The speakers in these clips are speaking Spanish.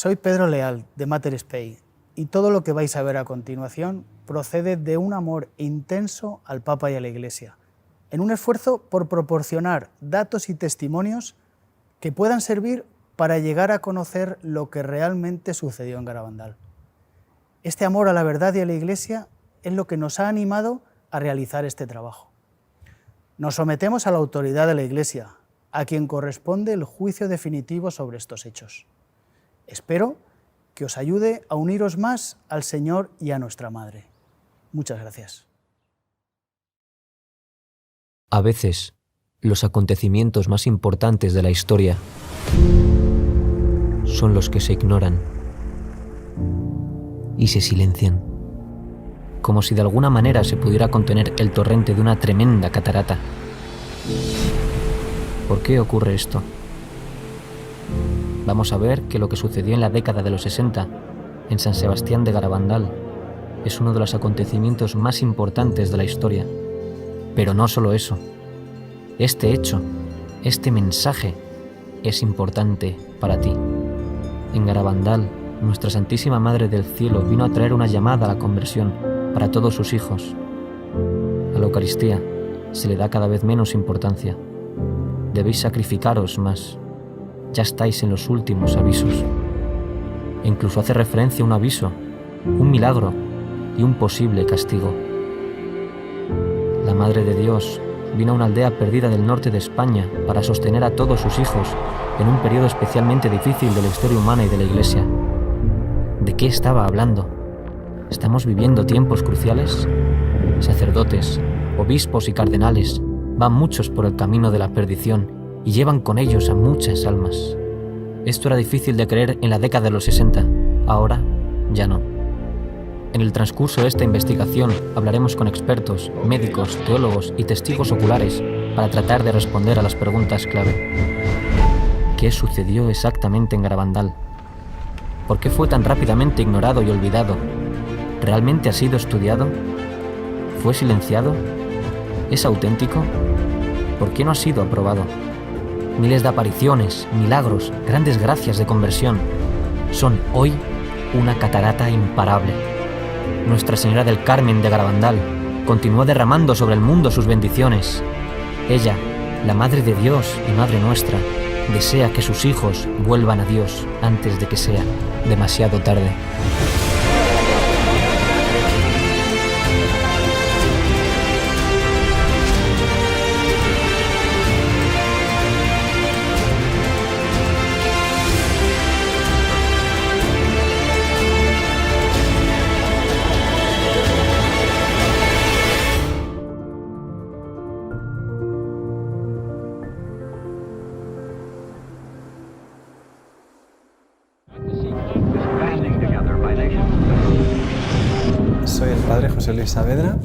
Soy Pedro Leal, de Mater Spei, y todo lo que vais a ver a continuación procede de un amor intenso al Papa y a la Iglesia, en un esfuerzo por proporcionar datos y testimonios que puedan servir para llegar a conocer lo que realmente sucedió en Garabandal. Este amor a la verdad y a la Iglesia es lo que nos ha animado a realizar este trabajo. Nos sometemos a la autoridad de la Iglesia, a quien corresponde el juicio definitivo sobre estos hechos. Espero que os ayude a uniros más al Señor y a nuestra Madre. Muchas gracias. A veces, los acontecimientos más importantes de la historia son los que se ignoran y se silencian, como si de alguna manera se pudiera contener el torrente de una tremenda catarata. ¿Por qué ocurre esto? Vamos a ver que lo que sucedió en la década de los 60 en San Sebastián de Garabandal es uno de los acontecimientos más importantes de la historia. Pero no solo eso. Este hecho, este mensaje, es importante para ti. En Garabandal, nuestra Santísima Madre del Cielo vino a traer una llamada a la conversión para todos sus hijos. A la Eucaristía se le da cada vez menos importancia. Debéis sacrificaros más. Ya estáis en los últimos avisos. E incluso hace referencia a un aviso, un milagro y un posible castigo. La Madre de Dios vino a una aldea perdida del norte de España para sostener a todos sus hijos en un periodo especialmente difícil de la historia humana y de la Iglesia. ¿De qué estaba hablando? ¿Estamos viviendo tiempos cruciales? Sacerdotes, obispos y cardenales van muchos por el camino de la perdición y llevan con ellos a muchas almas. Esto era difícil de creer en la década de los 60, ahora ya no. En el transcurso de esta investigación hablaremos con expertos, médicos, teólogos y testigos oculares para tratar de responder a las preguntas clave. ¿Qué sucedió exactamente en Garabandal? ¿Por qué fue tan rápidamente ignorado y olvidado? ¿Realmente ha sido estudiado? ¿Fue silenciado? ¿Es auténtico? ¿Por qué no ha sido aprobado? Miles de apariciones, milagros, grandes gracias de conversión son hoy una catarata imparable. Nuestra Señora del Carmen de Garabandal continuó derramando sobre el mundo sus bendiciones. Ella, la Madre de Dios y Madre nuestra, desea que sus hijos vuelvan a Dios antes de que sea demasiado tarde. Soy el padre José Luis Saavedra,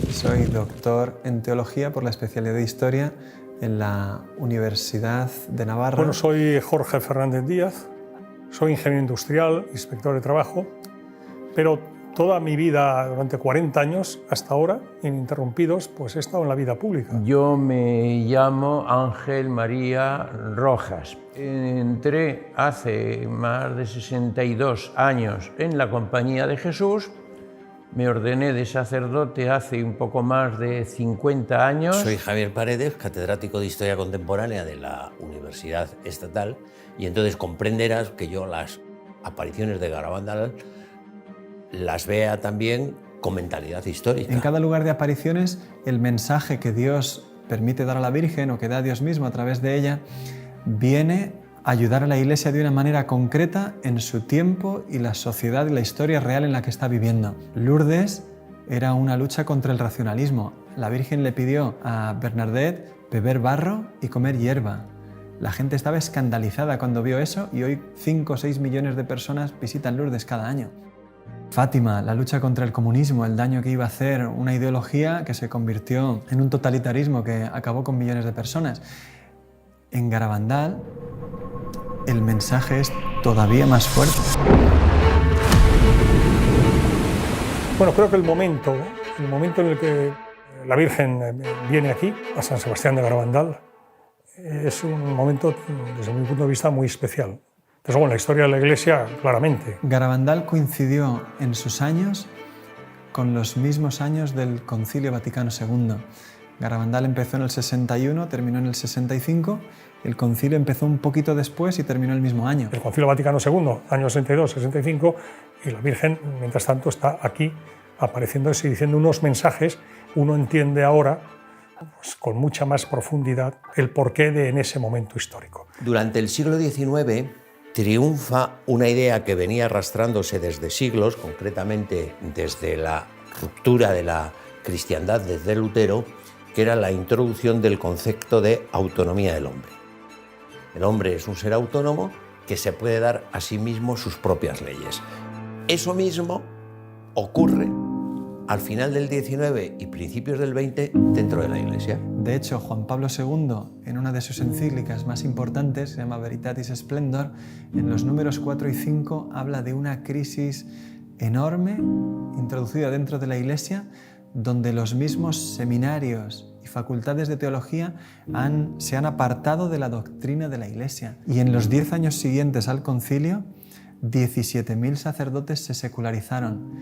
soy doctor en teología por la especialidad de historia en la Universidad de Navarra. Bueno, soy Jorge Fernández Díaz, soy ingeniero industrial, inspector de trabajo, pero toda mi vida, durante 40 años hasta ahora, ininterrumpidos, pues he estado en la vida pública. Yo me llamo Ángel María Rojas. Entré hace más de 62 años en la Compañía de Jesús. Me ordené de sacerdote hace un poco más de 50 años. Soy Javier Paredes, catedrático de Historia Contemporánea de la Universidad Estatal, y entonces comprenderás que yo las apariciones de Garabandal las vea también con mentalidad histórica. En cada lugar de apariciones, el mensaje que Dios permite dar a la Virgen o que da Dios mismo a través de ella viene a ayudar a la Iglesia de una manera concreta en su tiempo y la sociedad y la historia real en la que está viviendo. Lourdes era una lucha contra el racionalismo. La Virgen le pidió a Bernadette beber barro y comer hierba. La gente estaba escandalizada cuando vio eso y hoy 5 o 6 millones de personas visitan Lourdes cada año. Fátima, la lucha contra el comunismo, el daño que iba a hacer una ideología que se convirtió en un totalitarismo que acabó con millones de personas. En Garabandal, el mensaje es todavía más fuerte. Bueno, creo que el momento en el que la Virgen viene aquí, a San Sebastián de Garabandal, es un momento, desde mi punto de vista, muy especial. Desde luego, en la historia de la Iglesia, claramente. Garabandal coincidió en sus años con los mismos años del Concilio Vaticano II. Garabandal empezó en el 61, terminó en el 65, el concilio empezó un poquito después y terminó el mismo año. El Concilio Vaticano II, año 62, 65, y la Virgen, mientras tanto, está aquí apareciéndose y diciendo unos mensajes. Uno entiende ahora, pues, con mucha más profundidad, el porqué de en ese momento histórico. Durante el siglo XIX triunfa una idea que venía arrastrándose desde siglos, concretamente desde la ruptura de la cristiandad desde Lutero, que era la introducción del concepto de autonomía del hombre. El hombre es un ser autónomo que se puede dar a sí mismo sus propias leyes. Eso mismo ocurre al final del XIX y principios del XX dentro de la Iglesia. De hecho, Juan Pablo II, en una de sus encíclicas más importantes, se llama Veritatis Splendor, en los números 4 y 5 habla de una crisis enorme introducida dentro de la Iglesia, donde los mismos seminarios y facultades de teología se han apartado de la doctrina de la Iglesia. Y en los 10 años siguientes al concilio, 17.000 sacerdotes se secularizaron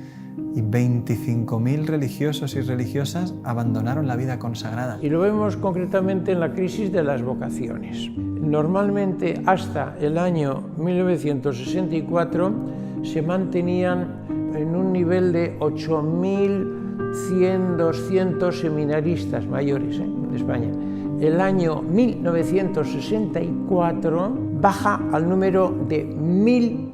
y 25.000 religiosos y religiosas abandonaron la vida consagrada. Y lo vemos concretamente en la crisis de las vocaciones. Normalmente hasta el año 1964 se mantenían en un nivel de 8.100, 200 seminaristas mayores de España. El año 1964 baja al número de 1.000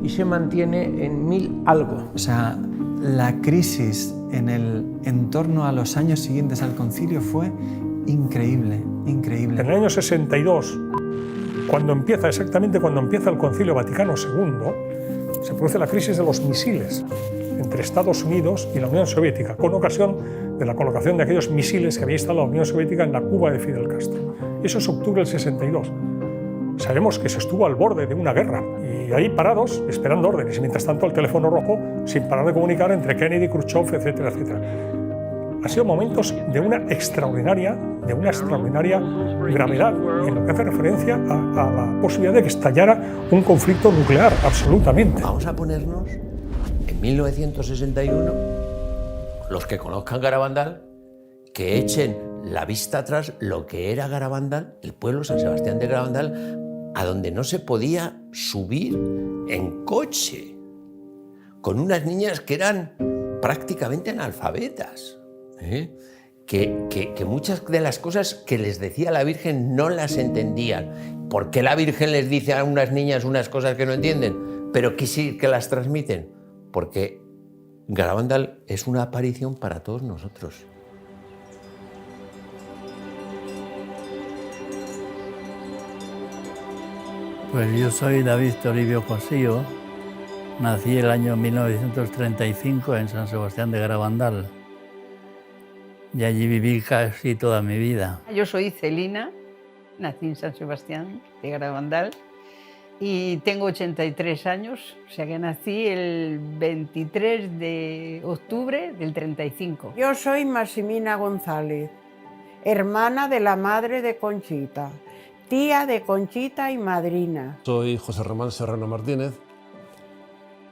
y se mantiene en 1.000 algo. O sea, la crisis en torno a los años siguientes al concilio fue increíble, increíble. En el año 62, exactamente cuando empieza el Concilio Vaticano II, se produce la crisis de los misiles entre Estados Unidos y la Unión Soviética, con ocasión de la colocación de aquellos misiles que había instalado la Unión Soviética en la Cuba de Fidel Castro. Eso es octubre del 62. Sabemos que se estuvo al borde de una guerra y ahí parados, esperando órdenes, y mientras tanto el teléfono rojo sin parar de comunicar entre Kennedy, Khrushchev, etcétera, etcétera. Han sido momentos de una extraordinaria gravedad en lo que hace referencia a la posibilidad de que estallara un conflicto nuclear, absolutamente. Vamos a ponernos en 1961, los que conozcan Garabandal, que echen la vista atrás lo que era Garabandal, el pueblo San Sebastián de Garabandal, a donde no se podía subir en coche, con unas niñas que eran prácticamente analfabetas, que muchas de las cosas que les decía la Virgen no las entendían. ¿Por qué la Virgen les dice a unas niñas unas cosas que no entienden, pero que sí que las transmiten? Porque Garabandal es una aparición para todos nosotros. Pues yo soy David Toribio Cosío, nací el año 1935 en San Sebastián de Garabandal y allí viví casi toda mi vida. Yo soy Celina, nací en San Sebastián de Garabandal y tengo 83 años, o sea que nací el 23 de octubre del 35. Yo soy Maximina González, hermana de la madre de Conchita, tía de Conchita y madrina. Soy José Román Serrano Martínez.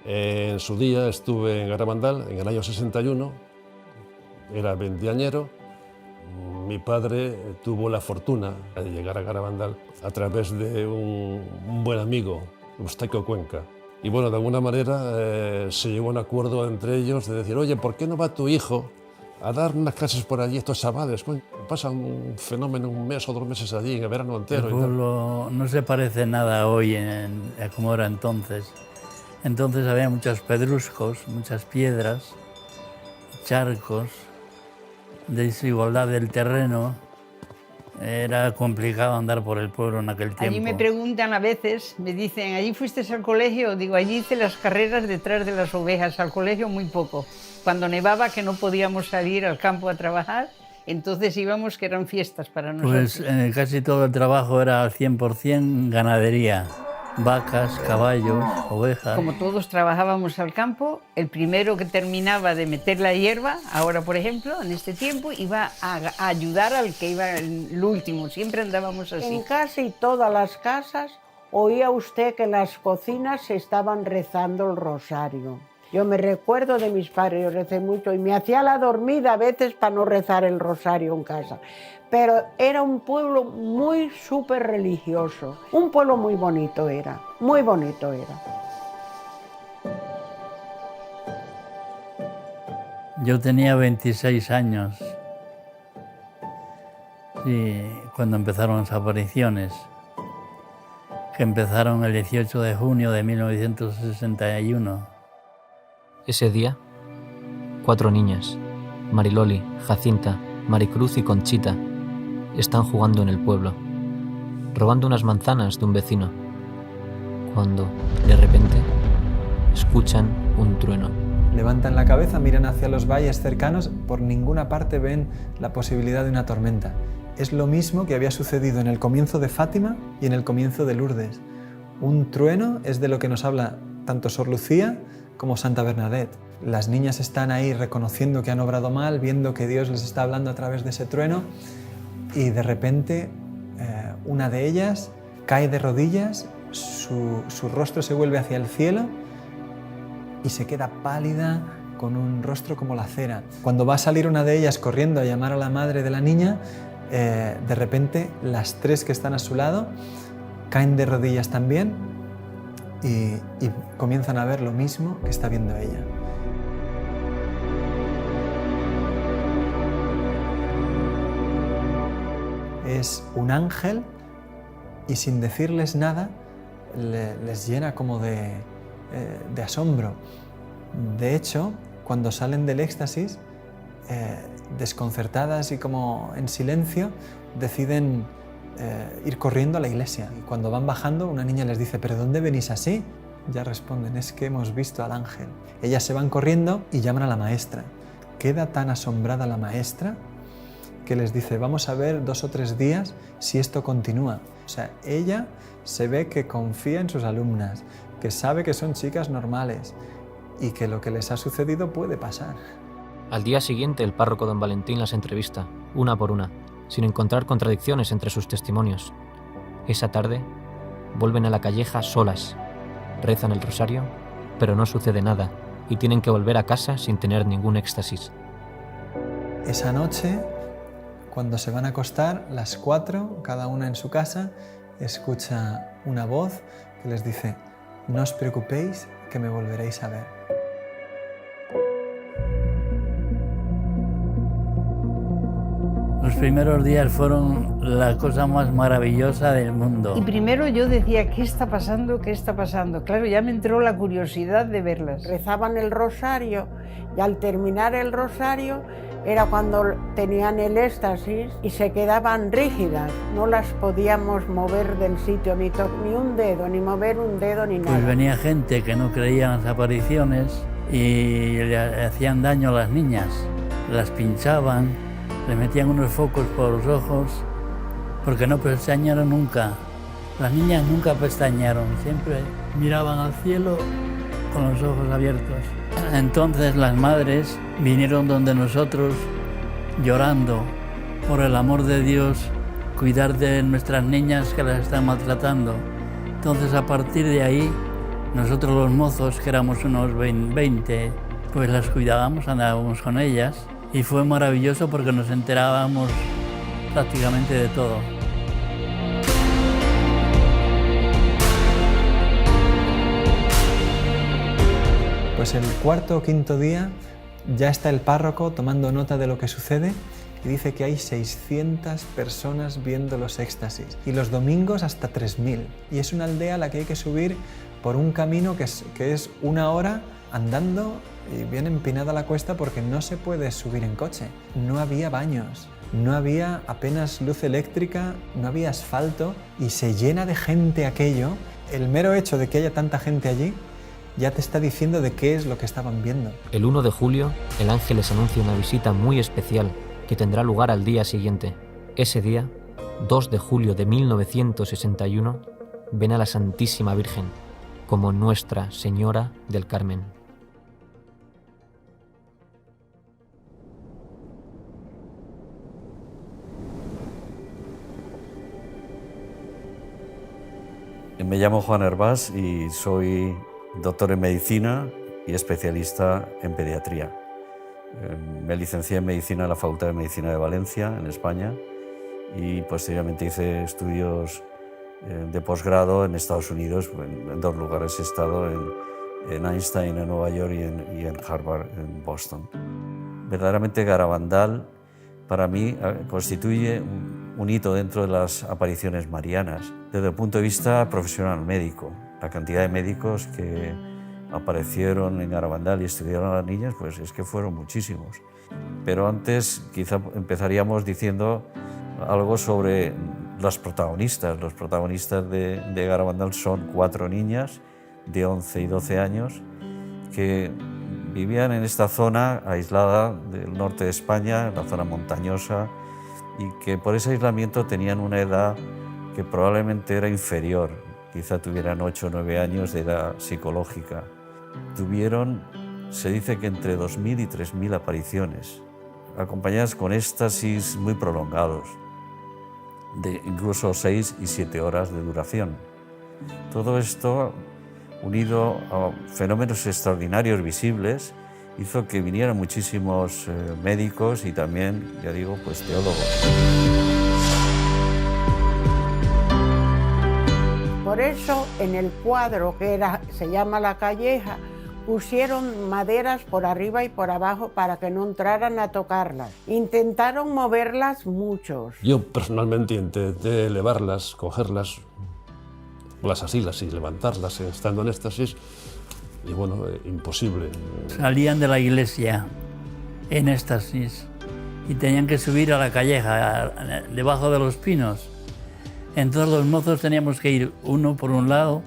En su día estuve en Garabandal en el año 61, era veinteañero. Mi padre tuvo la fortuna de llegar a Garabandal a través de un buen amigo, Eustaquio Cuenca. Y bueno, de alguna manera se llegó a un acuerdo entre ellos de decir, oye, ¿por qué no va tu hijo a dar unas clases por allí, estos chavales? Pasan un fenómeno, un mes o 2 meses allí, en el verano entero. El pueblo no se parece nada hoy a como era entonces. Entonces había muchos pedruscos, muchas piedras, charcos, desigualdad del terreno. Era complicado andar por el pueblo en aquel tiempo. Allí me preguntan a veces, me dicen, ¿allí fuiste al colegio? Digo, allí hice las carreras detrás de las ovejas, al colegio muy poco. Cuando nevaba, que no podíamos salir al campo a trabajar, entonces íbamos, que eran fiestas para nosotros. Pues casi todo el trabajo era al 100% ganadería. Vacas, caballos, ovejas. Como todos trabajábamos al campo, el primero que terminaba de meter la hierba, ahora por ejemplo, en este tiempo, iba a ayudar al que iba el último. Siempre andábamos así. En casi todas las casas oía usted que en las cocinas se estaban rezando el rosario. Yo me recuerdo de mis padres, yo recé mucho y me hacía la dormida a veces para no rezar el rosario en casa. Pero era un pueblo muy súper religioso, un pueblo muy bonito era, muy bonito era. Yo tenía 26 años y cuando empezaron las apariciones, que empezaron el 18 de junio de 1961. Ese día, 4 niñas, Mariloli, Jacinta, Maricruz y Conchita, están jugando en el pueblo, robando unas manzanas de un vecino, cuando, de repente, escuchan un trueno. Levantan la cabeza, miran hacia los valles cercanos, por ninguna parte ven la posibilidad de una tormenta. Es lo mismo que había sucedido en el comienzo de Fátima y en el comienzo de Lourdes. Un trueno es de lo que nos habla tanto Sor Lucía como Santa Bernadette. Las niñas están ahí reconociendo que han obrado mal, viendo que Dios les está hablando a través de ese trueno y de repente una de ellas cae de rodillas, su rostro se vuelve hacia el cielo y se queda pálida con un rostro como la cera. Cuando va a salir una de ellas corriendo a llamar a la madre de la niña, de repente las 3 que están a su lado caen de rodillas también y comienzan a ver lo mismo que está viendo ella. Es un ángel y sin decirles nada les llena como de asombro. De hecho, cuando salen del éxtasis, desconcertadas y como en silencio, deciden ir corriendo a la iglesia. Y cuando van bajando, una niña les dice: ¿pero dónde venís así? Ya responden: es que hemos visto al ángel. Ellas se van corriendo y llaman a la maestra. Queda tan asombrada la maestra que les dice: vamos a ver 2 o 3 días si esto continúa. O sea, ella se ve que confía en sus alumnas, que sabe que son chicas normales y que lo que les ha sucedido puede pasar. Al día siguiente, el párroco don Valentín las entrevista, una por una, sin encontrar contradicciones entre sus testimonios. Esa tarde, vuelven a la calleja solas, rezan el rosario, pero no sucede nada y tienen que volver a casa sin tener ningún éxtasis. Esa noche, cuando se van a acostar, las 4, cada una en su casa, escucha una voz que les dice: no os preocupéis, que me volveréis a ver. Los primeros días fueron la cosa más maravillosa del mundo. Y primero yo decía: ¿qué está pasando? ¿Qué está pasando? Claro, ya me entró la curiosidad de verlas. Rezaban el rosario y al terminar el rosario era cuando tenían el éxtasis y se quedaban rígidas. No las podíamos mover del sitio, ni un dedo, ni mover un dedo, ni nada. Pues venía gente que no creía en las apariciones y le hacían daño a las niñas. Las pinchaban, les metían unos focos por los ojos, porque no pestañearon nunca. Las niñas nunca pestañearon, siempre miraban al cielo con los ojos abiertos. Entonces las madres vinieron donde nosotros llorando por el amor de Dios, cuidar de nuestras niñas que las están maltratando. Entonces a partir de ahí, nosotros los mozos, que éramos unos 20, pues las cuidábamos, andábamos con ellas y fue maravilloso porque nos enterábamos prácticamente de todo. Pues el 4º o 5º día ya está el párroco tomando nota de lo que sucede y dice que hay 600 personas viendo los éxtasis y los domingos hasta 3000. Y es una aldea a la que hay que subir por un camino que es 1 hora andando y bien empinada la cuesta porque no se puede subir en coche. No había baños, no había apenas luz eléctrica, no había asfalto y se llena de gente aquello. El mero hecho de que haya tanta gente allí ya te está diciendo de qué es lo que estaban viendo. El 1 de julio, el ángel les anuncia una visita muy especial que tendrá lugar al día siguiente. Ese día, 2 de julio de 1961, ven a la Santísima Virgen como Nuestra Señora del Carmen. Me llamo Juan Hervás y soy doctor en medicina y especialista en pediatría. Me licencié en medicina en la Facultad de Medicina de Valencia, en España, y posteriormente hice estudios de posgrado en Estados Unidos. En 2 lugares he estado, en Einstein en Nueva York y en Harvard en Boston. Verdaderamente Garabandal para mí constituye un hito dentro de las apariciones marianas. Desde el punto de vista profesional médico, la cantidad de médicos que aparecieron en Garabandal y estudiaron a las niñas, pues es que fueron muchísimos. Pero antes quizá empezaríamos diciendo algo sobre las protagonistas. Los protagonistas de Garabandal son 4 niñas de 11 y 12 años que vivían en esta zona aislada del norte de España, en la zona montañosa, y que por ese aislamiento tenían una edad que probablemente era inferior, quizá tuvieran 8 o 9 años de edad psicológica. Tuvieron, se dice que entre 2.000 y 3.000 apariciones, acompañadas con éxtasis muy prolongados, de incluso 6 y 7 horas de duración. Todo esto, unido a fenómenos extraordinarios visibles, hizo que vinieran muchísimos médicos y también, ya digo, pues teólogos. Por eso en el cuadro que se llama La Calleja, pusieron maderas por arriba y por abajo para que no entraran a tocarlas. Intentaron moverlas muchos. Yo personalmente intenté elevarlas, cogerlas, las asilas y levantarlas estando en éxtasis, y bueno, imposible. Salían de la iglesia en éxtasis y tenían que subir a la calleja, debajo de los pinos. Entonces los mozos teníamos que ir uno por un lado,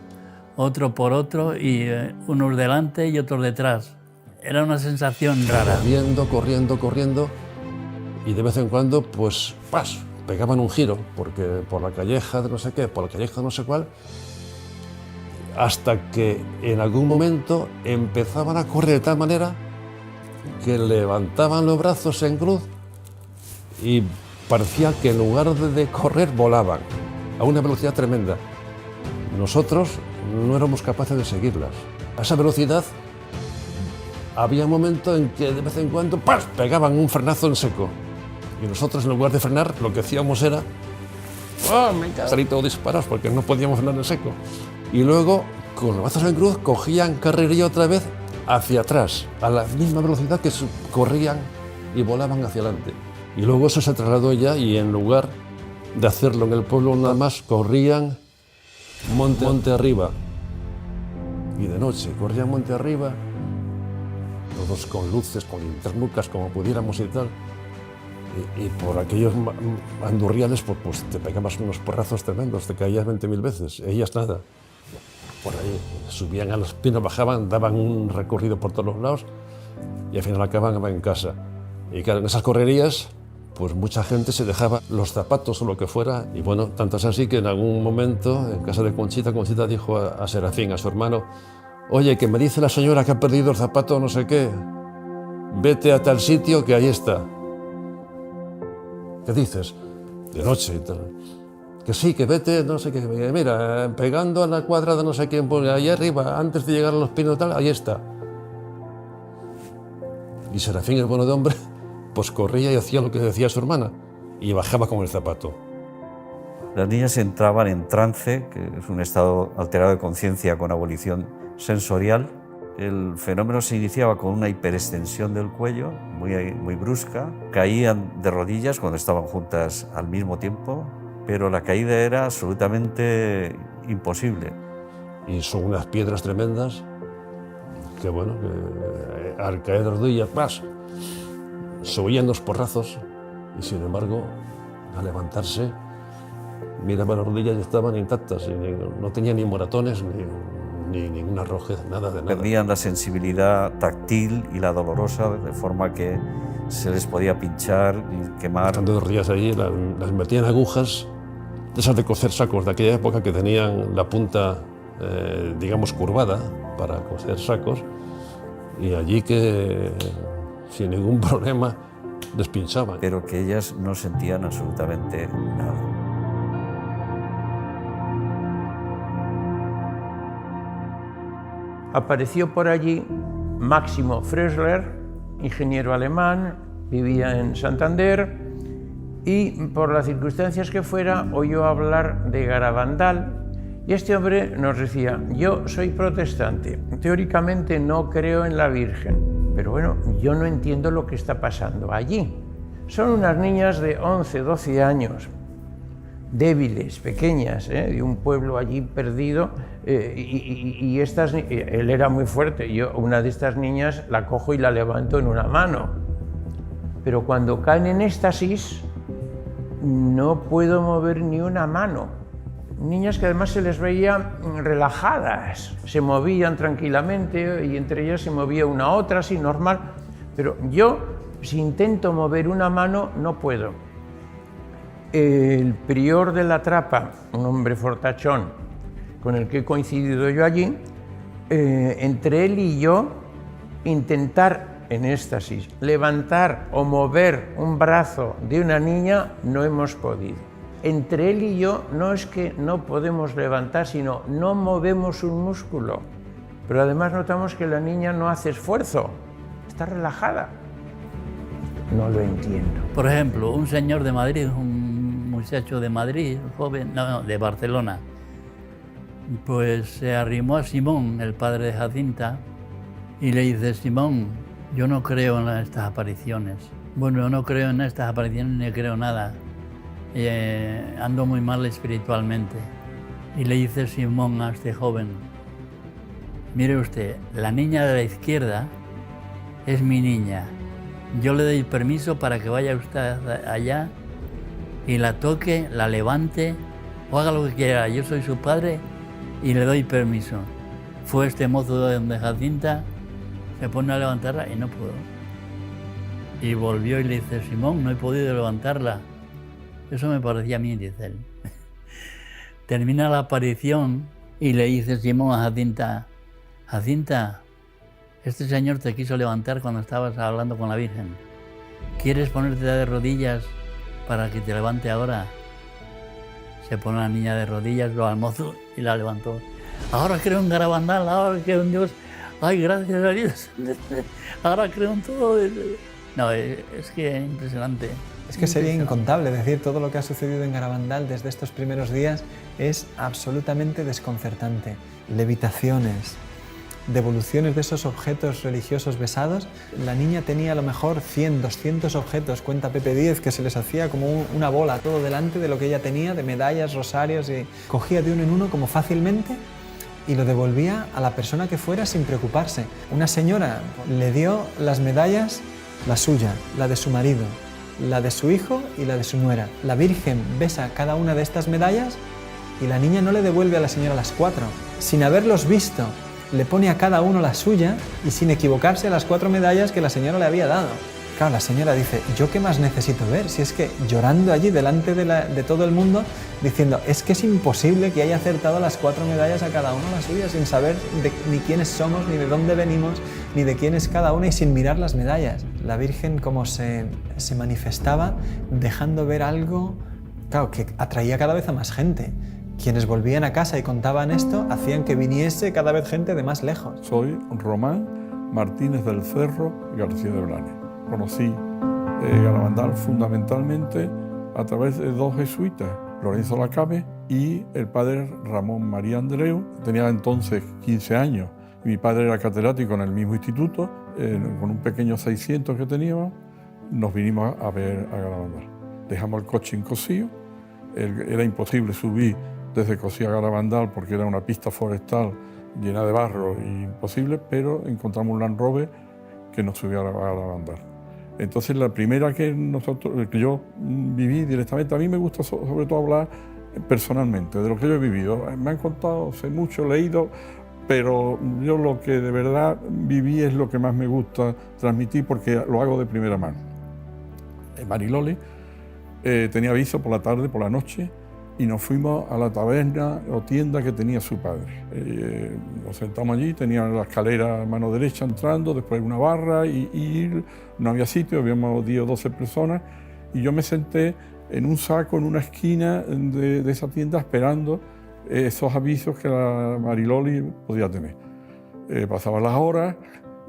otro por otro, y unos delante y otros detrás. Era una sensación rara. Corriendo, y de vez en cuando, pues, ¡pas!, pegaban un giro, porque por la calleja de no sé qué, por la calleja de no sé cuál, hasta que en algún momento empezaban a correr de tal manera que levantaban los brazos en cruz y parecía que en lugar de correr volaban a una velocidad tremenda. Nosotros no éramos capaces de seguirlas. A esa velocidad había un momento en que de vez en cuando ¡pas!, pegaban un frenazo en seco. Y nosotros, en lugar de frenar, lo que hacíamos era salir todos disparados porque no podíamos frenar en seco. Y luego, con los brazos en cruz, cogían carrerilla otra vez hacia atrás, a la misma velocidad que corrían y volaban hacia adelante. Y luego eso se trasladó ya, y en lugar de hacerlo en el pueblo nada más, corrían monte arriba. Y de noche corrían monte arriba, todos con luces, con linternucas, como pudiéramos y tal. Y por aquellos andurriales pues te pegabas unos porrazos tremendos, te caías 20.000 veces. Ellas nada. Por ahí subían a los pinos, bajaban, daban un recorrido por todos los lados y al final acababan en casa. Y claro, en esas correrías, pues mucha gente se dejaba los zapatos o lo que fuera. Y bueno, tanto es así que en algún momento, en casa de Conchita dijo a Serafín, a su hermano: oye, que me dice la señora que ha perdido el zapato no sé qué, vete a tal sitio que ahí está. ¿Qué dices? De noche y tal. Que sí, que vete, no sé qué, mira, pegando a la cuadra de no sé quién, pues ahí arriba, antes de llegar a los pinos tal, ahí está. Y Serafín, el bueno de hombre, pues corría y hacía lo que decía su hermana, y bajaba con el zapato. Las niñas entraban en trance, que es un estado alterado de conciencia con abolición sensorial. El fenómeno se iniciaba con una hiperextensión del cuello, muy brusca. Caían de rodillas cuando estaban juntas al mismo tiempo, pero la caída era absolutamente imposible. Y son unas piedras tremendas que, bueno, que al caer de rodillas, ¡pas!, subían los porrazos, y sin embargo, al levantarse, miraba las rodillas y estaban intactas, y no tenían ni moratones, ni ninguna rojez, nada de nada. Perdían la sensibilidad táctil y la dolorosa, de forma que se les podía pinchar y quemar. Estando 2 días allí, las metían agujas, de esas de coser sacos de aquella época, que tenían la punta, digamos, curvada para coser sacos, y allí que sin ningún problema les pinchaban. Pero que ellas no sentían absolutamente nada. apareció por allí Máximo Frösler, ingeniero alemán, vivía en Santander, y por las circunstancias que fuera oyó hablar de Garabandal, y este hombre nos decía: yo soy protestante, teóricamente no creo en la Virgen, pero bueno, yo no entiendo lo que está pasando allí. Son unas niñas de 11, 12 años, débiles, pequeñas, de un pueblo allí perdido, y él era muy fuerte. Yo una de estas niñas la cojo y la levanto en una mano, pero cuando caen en éxtasis no puedo mover ni una mano. Niñas que además se les veía relajadas, se movían tranquilamente y entre ellas se movía una a otra, así normal, pero yo, si intento mover una mano, no puedo. El prior de la Trapa, un hombre fortachón con el que he coincidido yo allí, entre él y yo, intentar en éxtasis levantar o mover un brazo de una niña, no hemos podido. Entre él y yo no es que no podemos levantar, sino no movemos un músculo. Pero además notamos que la niña no hace esfuerzo, está relajada. No lo entiendo. Por ejemplo, un señor de Madrid, un muchacho de Madrid, joven, no, de Barcelona, pues se arrimó a Simón, el padre de Jacinta, y le dice: Simón, yo no creo en estas apariciones. Bueno, yo no creo en estas apariciones ni creo nada. Ando muy mal espiritualmente. Y le dice Simón a este joven: mire usted, la niña de la izquierda es mi niña. Yo le doy permiso para que vaya usted allá y la toque, la levante o haga lo que quiera. Yo soy su padre y le doy permiso. Fue este mozo de Jacinta, se pone a levantarla y no pudo. Y volvió y le dice: Simón, no he podido levantarla. Eso me parecía a mí, dice él. Termina la aparición y le dice Simón a Jacinta: Jacinta, este señor te quiso levantar cuando estabas hablando con la Virgen. ¿Quieres ponerte de rodillas para que te levante ahora? Se pone la niña de rodillas, lo al mozo y la levantó. Ahora creo en Garabandal, ahora creo en Dios. Ay, gracias a Dios. Ahora creo en todo. No, es que es impresionante. Es que sería incontable decir todo lo que ha sucedido en Garabandal desde estos primeros días. Es absolutamente desconcertante. Levitaciones, devoluciones de esos objetos religiosos besados. La niña tenía a lo mejor 100, 200 objetos, cuenta Pepe Díez, que se les hacía como una bola todo delante de lo que ella tenía, de medallas, rosarios, y cogía de uno en uno como fácilmente y lo devolvía a la persona que fuera sin preocuparse. Una señora le dio las medallas, la suya, la de su marido, la de su hijo y la de su nuera. La Virgen besa cada una de estas medallas y la niña no le devuelve a la señora las 4. Sin haberlos visto, le pone a cada uno la suya y sin equivocarse las 4 medallas que la señora le había dado. Claro, la señora dice: ¿yo qué más necesito ver? Si es que llorando allí delante de todo el mundo, diciendo: es que es imposible que haya acertado las 4 medallas a cada uno la suya, sin saber ni quiénes somos, ni de dónde venimos, ni de quién es cada una, y sin mirar las medallas. La Virgen como se manifestaba dejando ver algo, claro, que atraía cada vez a más gente. Quienes volvían a casa y contaban esto hacían que viniese cada vez gente de más lejos. Soy Román Martínez del Cerro García de Blanes. Conocí Garabandal fundamentalmente a través de 2 jesuitas, Lorenzo Lacabe y el padre Ramón María Andreu. Tenía entonces 15 años y mi padre era catedrático en el mismo instituto. Con un pequeño 600 que teníamos, nos vinimos a ver a Garabandal. Dejamos el coche en Cosío. Era imposible subir desde Cosío a Garabandal porque era una pista forestal llena de barro e imposible, pero encontramos un Land Rover que nos subió a Garabandal. Entonces la primera que yo viví directamente, a mí me gusta sobre todo hablar personalmente de lo que yo he vivido. Me han contado, sé mucho, leído, pero yo lo que de verdad viví es lo que más me gusta transmitir porque lo hago de primera mano. Mariloli tenía aviso por la tarde, por la noche, y nos fuimos a la taberna o tienda que tenía su padre. Nos sentamos allí, tenía la escalera a mano derecha entrando, después una barra y no había sitio, habíamos 10 o 12 personas, y yo me senté en un saco en una esquina de esa tienda esperando esos avisos que la Mariloli podía tener. pasaban las horas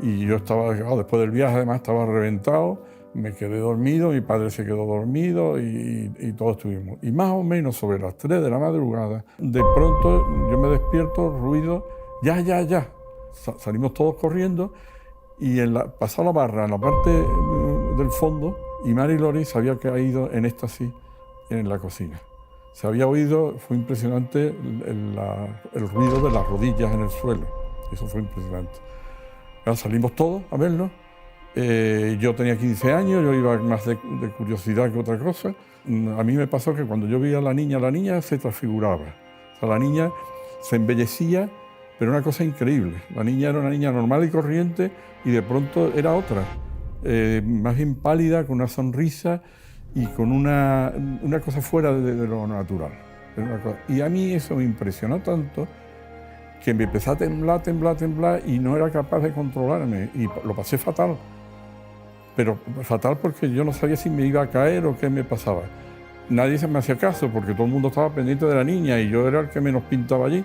y yo estaba, después del viaje además estaba reventado, me quedé dormido, mi padre se quedó dormido y todos estuvimos. Y más o menos sobre las 3 de la madrugada, de pronto yo me despierto, ruido, ya. Salimos todos corriendo y pasó la barra en la parte del fondo y Mary Lori se había caído en éxtasis en la cocina. Se había oído, fue impresionante el ruido de las rodillas en el suelo. Eso fue impresionante. Ya salimos todos a verlo. Yo tenía 15 años, yo iba más de curiosidad que otra cosa. A mí me pasó que cuando yo veía a la niña se transfiguraba. O sea, la niña se embellecía, pero una cosa increíble. La niña era una niña normal y corriente y de pronto era otra. Más bien pálida, con una sonrisa y con una cosa fuera de lo natural. Y a mí eso me impresionó tanto que me empecé a temblar y no era capaz de controlarme y lo pasé fatal. Pero fatal porque yo no sabía si me iba a caer o qué me pasaba. Nadie se me hacía caso porque todo el mundo estaba pendiente de la niña y yo era el que menos pintaba allí.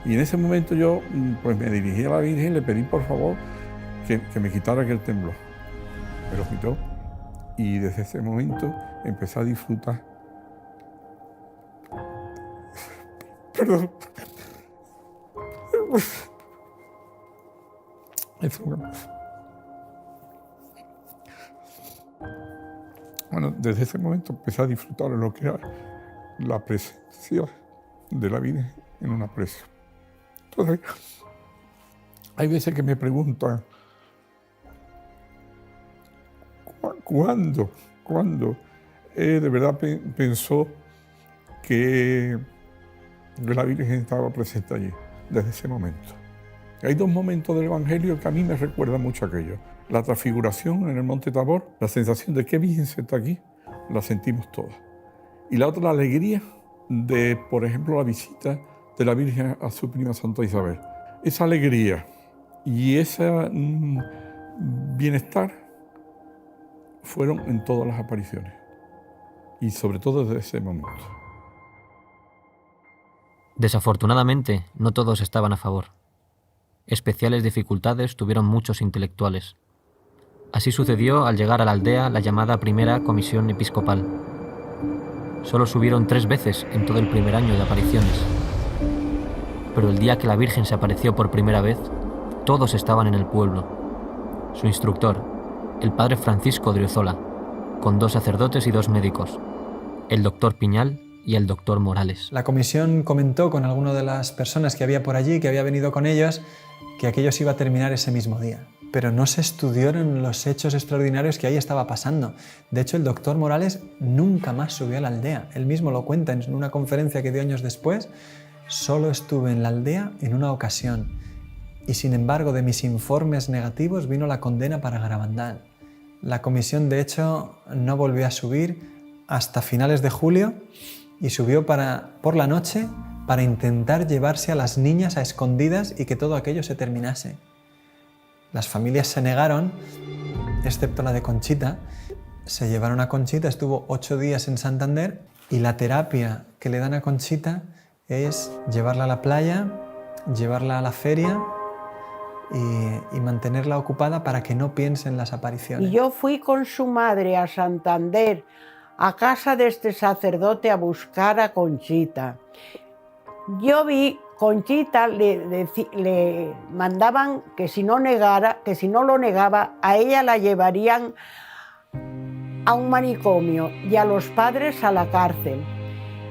Y en ese momento yo pues me dirigí a la Virgen y le pedí por favor que me quitara aquel temblor. Me lo quitó y desde ese momento empecé a disfrutar. Perdón. Bueno, desde ese momento empecé a disfrutar de lo que era la presencia de la Virgen en una presa. Entonces, hay veces que me preguntan, ¿cuándo de verdad pensó que la Virgen estaba presente allí? Desde ese momento. Hay 2 momentos del Evangelio que a mí me recuerdan mucho aquello. La transfiguración en el Monte Tabor, la sensación de que Virgen se está aquí, la sentimos todas. Y la otra, la alegría de, por ejemplo, la visita de la Virgen a su prima Santa Isabel. Esa alegría y ese bienestar fueron en todas las apariciones. Y sobre todo desde ese momento. Desafortunadamente, no todos estaban a favor. Especiales dificultades tuvieron muchos intelectuales. Así sucedió al llegar a la aldea la llamada Primera Comisión Episcopal. Solo subieron 3 veces en todo el primer año de apariciones. Pero el día que la Virgen se apareció por primera vez, todos estaban en el pueblo. Su instructor, el padre Francisco Driozola, con 2 sacerdotes y 2 médicos, el doctor Piñal y el doctor Morales. La comisión comentó con alguna de las personas que había por allí, que había venido con ellos, que aquello se iba a terminar ese mismo día. Pero no se estudiaron los hechos extraordinarios que ahí estaba pasando. De hecho, el doctor Morales nunca más subió a la aldea. Él mismo lo cuenta en una conferencia que dio años después. Solo estuve en la aldea en una ocasión. Y sin embargo, de mis informes negativos vino la condena para Garabandal. La comisión, de hecho, no volvió a subir hasta finales de julio y subió por la noche para intentar llevarse a las niñas a escondidas y que todo aquello se terminase. Las familias se negaron, excepto la de Conchita. Se llevaron a Conchita, estuvo 8 días en Santander y la terapia que le dan a Conchita es llevarla a la playa, llevarla a la feria y mantenerla ocupada para que no piense en las apariciones. Y yo fui con su madre a Santander, a casa de este sacerdote, a buscar a Conchita. Yo vi, Conchita le mandaban que si no lo negaba, a ella la llevarían a un manicomio y a los padres a la cárcel.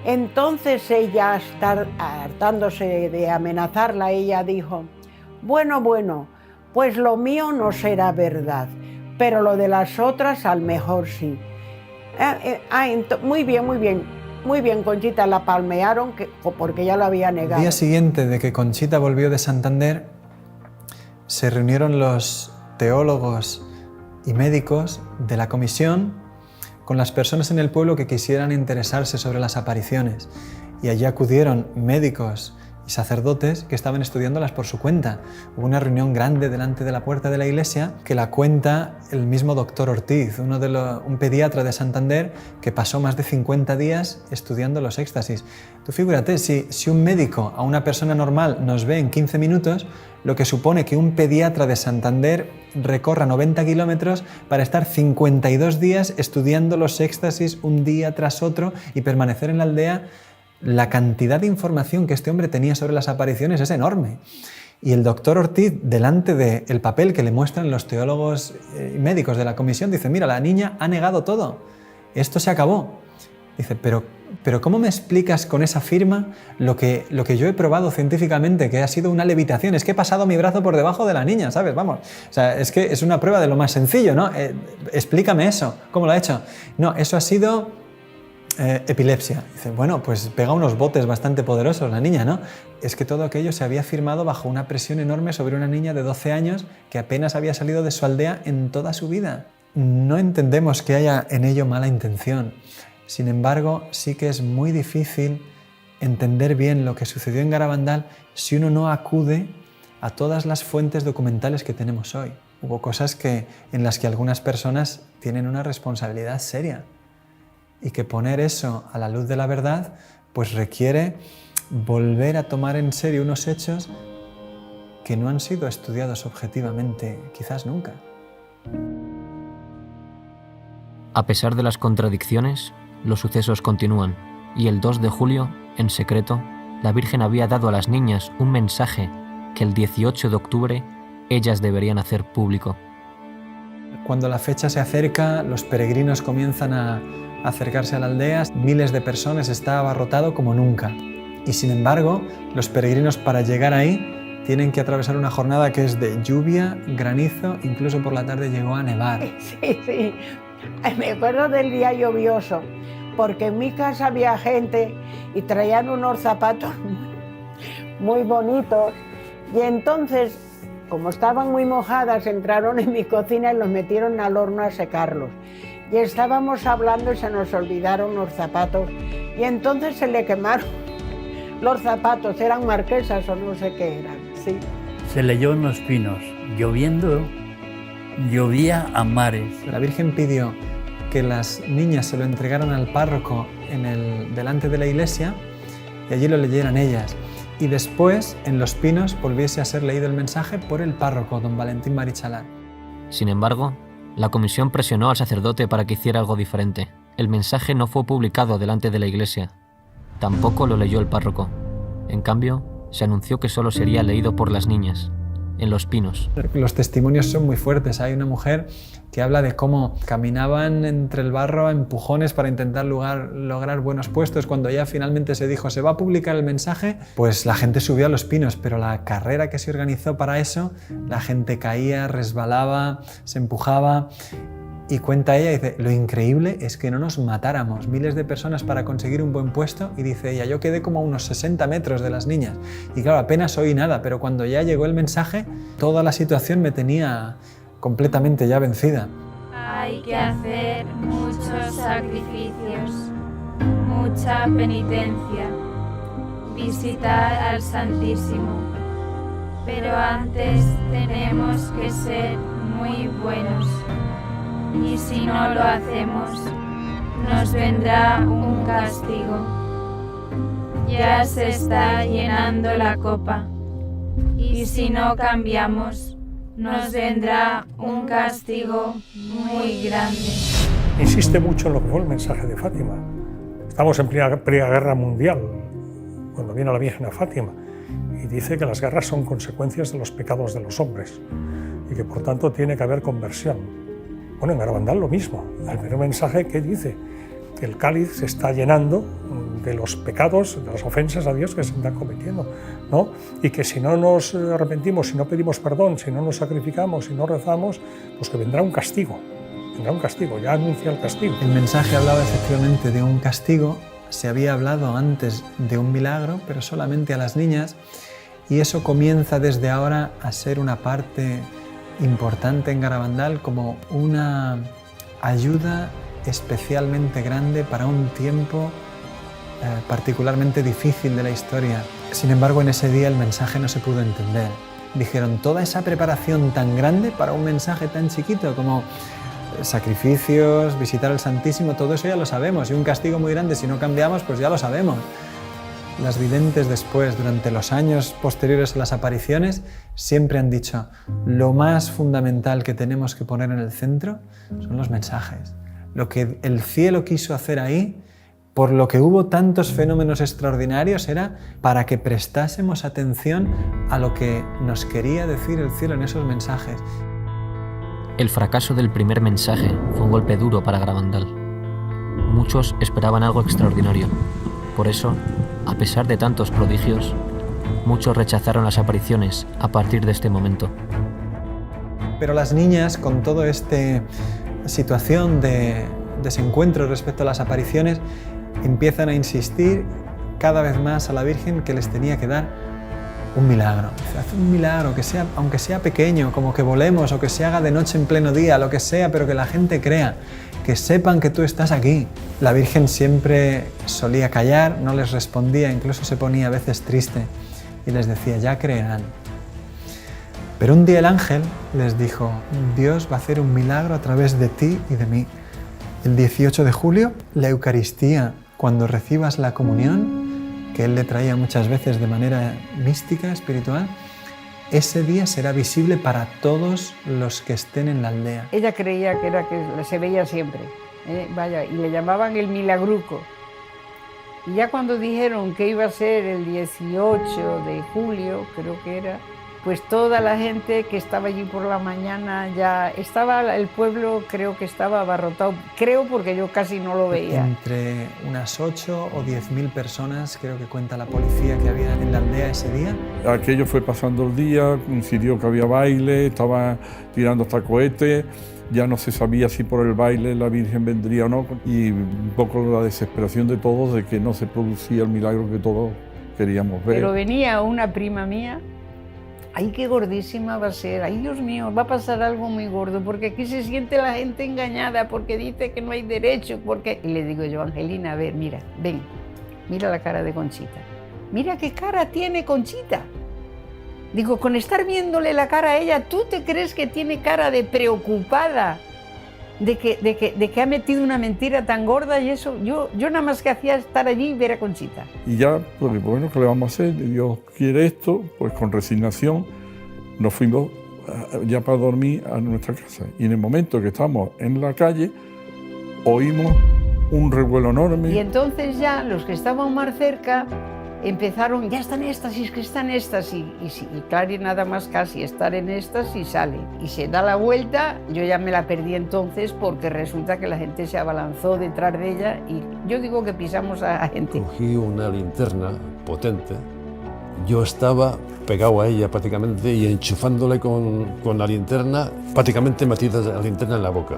Entonces ella, hartándose de amenazarla, ella dijo, bueno, pues lo mío no será verdad, pero lo de las otras al mejor sí. Muy bien, Conchita, la palmearon porque ya lo había negado. El día siguiente de que Conchita volvió de Santander, se reunieron los teólogos y médicos de la comisión con las personas en el pueblo que quisieran interesarse sobre las apariciones. Y allí acudieron médicos y sacerdotes que estaban estudiándolas por su cuenta. Hubo una reunión grande delante de la puerta de la iglesia que la cuenta el mismo doctor Ortiz, un pediatra de Santander que pasó más de 50 días estudiando los éxtasis. Tú figúrate, si un médico a una persona normal nos ve en 15 minutos, lo que supone que un pediatra de Santander recorra 90 kilómetros para estar 52 días estudiando los éxtasis un día tras otro y permanecer en la aldea. La cantidad de información que este hombre tenía sobre las apariciones es enorme. Y el doctor Ortiz, delante del papel que le muestran los teólogos y médicos de la comisión, dice, mira, la niña ha negado todo, esto se acabó. Dice, pero ¿cómo me explicas con esa firma lo que yo he probado científicamente, que ha sido una levitación? Es que he pasado mi brazo por debajo de la niña, ¿sabes? Vamos, o sea, es que es una prueba de lo más sencillo, ¿no? Explícame eso, ¿cómo lo ha hecho? No, eso ha sido epilepsia. Dice, bueno, pues pega unos botes bastante poderosos la niña, ¿no? Es que todo aquello se había firmado bajo una presión enorme sobre una niña de 12 años que apenas había salido de su aldea en toda su vida. No entendemos que haya en ello mala intención. Sin embargo, sí que es muy difícil entender bien lo que sucedió en Garabandal si uno no acude a todas las fuentes documentales que tenemos hoy. Hubo cosas en las que algunas personas tienen una responsabilidad seria y que poner eso a la luz de la verdad pues requiere volver a tomar en serio unos hechos que no han sido estudiados objetivamente, quizás nunca. A pesar de las contradicciones, los sucesos continúan, y el 2 de julio, en secreto, la Virgen había dado a las niñas un mensaje que el 18 de octubre ellas deberían hacer público. Cuando la fecha se acerca, los peregrinos comienzan a acercarse a la aldea, miles de personas, está abarrotado como nunca. Y sin embargo, los peregrinos para llegar ahí tienen que atravesar una jornada que es de lluvia, granizo, incluso por la tarde llegó a nevar. Sí. Me acuerdo del día lluvioso, porque en mi casa había gente y traían unos zapatos muy bonitos y entonces, como estaban muy mojadas, entraron en mi cocina y los metieron al horno a secarlos. Y estábamos hablando y se nos olvidaron los zapatos y entonces se le quemaron los zapatos, eran marquesas o no sé qué eran. Sí. Se leyó en Los Pinos, lloviendo, llovía a mares. La Virgen pidió que las niñas se lo entregaran al párroco delante de la iglesia y allí lo leyeran ellas. Y después, en Los Pinos, volviese a ser leído el mensaje por el párroco, don Valentín Marichalán. Sin embargo, la comisión presionó al sacerdote para que hiciera algo diferente. El mensaje no fue publicado delante de la iglesia. Tampoco lo leyó el párroco. En cambio, se anunció que solo sería leído por las niñas, en Los Pinos. Los testimonios son muy fuertes. Hay una mujer que habla de cómo caminaban entre el barro a empujones para intentar lograr buenos puestos. Cuando ya finalmente se dijo se va a publicar el mensaje, pues la gente subió a Los Pinos, pero la carrera que se organizó para eso, la gente caía, resbalaba, se empujaba. Y cuenta ella, dice, lo increíble es que no nos matáramos, miles de personas para conseguir un buen puesto, y dice ella, yo quedé como a unos 60 metros de las niñas. Y claro, apenas oí nada, pero cuando ya llegó el mensaje, toda la situación me tenía completamente ya vencida. Hay que hacer muchos sacrificios, mucha penitencia, visitar al Santísimo. Pero antes tenemos que ser muy buenos. Y si no lo hacemos, nos vendrá un castigo. Ya se está llenando la copa, y si no cambiamos, nos vendrá un castigo muy grande. Insiste mucho en lo que fue el mensaje de Fátima. Estamos en plena guerra mundial, cuando viene la Virgen a Fátima, y dice que las guerras son consecuencias de los pecados de los hombres, y que por tanto tiene que haber conversión. Bueno, en Garabandal lo mismo. El primer mensaje que dice que el cáliz se está llenando de los pecados, de las ofensas a Dios que se están cometiendo, ¿no? Y que si no nos arrepentimos, si no pedimos perdón, si no nos sacrificamos, si no rezamos, pues que vendrá un castigo. Vendrá un castigo, ya anuncia el castigo. El mensaje hablaba efectivamente de un castigo. Se había hablado antes de un milagro, pero solamente a las niñas. Y eso comienza desde ahora a ser una parte importante en Garabandal, como una ayuda especialmente grande para un tiempo particularmente difícil de la historia. Sin embargo, en ese día el mensaje no se pudo entender. Dijeron, toda esa preparación tan grande para un mensaje tan chiquito como sacrificios, visitar al Santísimo, todo eso ya lo sabemos, y un castigo muy grande si no cambiamos, pues ya lo sabemos. Las videntes después, durante los años posteriores a las apariciones, siempre han dicho, lo más fundamental que tenemos que poner en el centro son los mensajes. Lo que el cielo quiso hacer ahí, por lo que hubo tantos fenómenos extraordinarios, era para que prestásemos atención a lo que nos quería decir el cielo en esos mensajes. El fracaso del primer mensaje fue un golpe duro para Garabandal. Muchos esperaban algo extraordinario. Por eso, a pesar de tantos prodigios, muchos rechazaron las apariciones a partir de este momento. Pero las niñas, con toda esta situación de desencuentro respecto a las apariciones, empiezan a insistir cada vez más a la Virgen que les tenía que dar un milagro. Haz un milagro, que sea, aunque sea pequeño, como que volemos o que se haga de noche en pleno día, lo que sea, pero que la gente crea, que sepan que tú estás aquí. La Virgen siempre solía callar, no les respondía, incluso se ponía a veces triste y les decía, ya creerán. Pero un día el ángel les dijo, Dios va a hacer un milagro a través de ti y de mí. El 18 de julio, la Eucaristía, cuando recibas la comunión, que él le traía muchas veces de manera mística, espiritual, ese día será visible para todos los que estén en la aldea. Ella creía que era que se veía siempre, vaya, y le llamaban el milagruco. Y ya cuando dijeron que iba a ser el 18 de julio, creo que era, pues toda la gente que estaba allí por la mañana ya estaba, el pueblo creo que estaba abarrotado, creo porque yo casi no lo veía. Entre unas 8 o 10.000 personas, creo que cuenta la policía, que había en la aldea ese día. Aquello fue pasando el día, coincidió que había baile, estaba tirando hasta cohetes, ya no se sabía si por el baile la Virgen vendría o no, y un poco la desesperación de todos de que no se producía el milagro que todos queríamos ver. Pero venía una prima mía, ¡ay, qué gordísima va a ser! ¡Ay, Dios mío, va a pasar algo muy gordo! Porque aquí se siente la gente engañada, porque dice que no hay derecho, porque... Y le digo yo, Angelina, a ver, mira, ven, mira la cara de Conchita. Mira qué cara tiene Conchita. Digo, con estar viéndole la cara a ella, ¿tú te crees que tiene cara de preocupada? De que ha metido una mentira tan gorda y eso, yo nada más que hacía estar allí y ver a Conchita. Y ya, pues bueno, ¿qué le vamos a hacer? Dios quiere esto, pues con resignación nos fuimos ya para dormir a nuestra casa. Y en el momento que estamos en la calle, oímos un revuelo enorme. Y entonces ya los que estaban más cerca empezaron, ya están éxtasis, que están éxtasis. Y claro, nada más casi estar en éxtasis sale. Y se da la vuelta, yo ya me la perdí entonces porque resulta que la gente se abalanzó detrás de ella y yo digo que pisamos a gente. Cogí una linterna potente, yo estaba pegado a ella prácticamente y enchufándole con la linterna, prácticamente metida la linterna en la boca.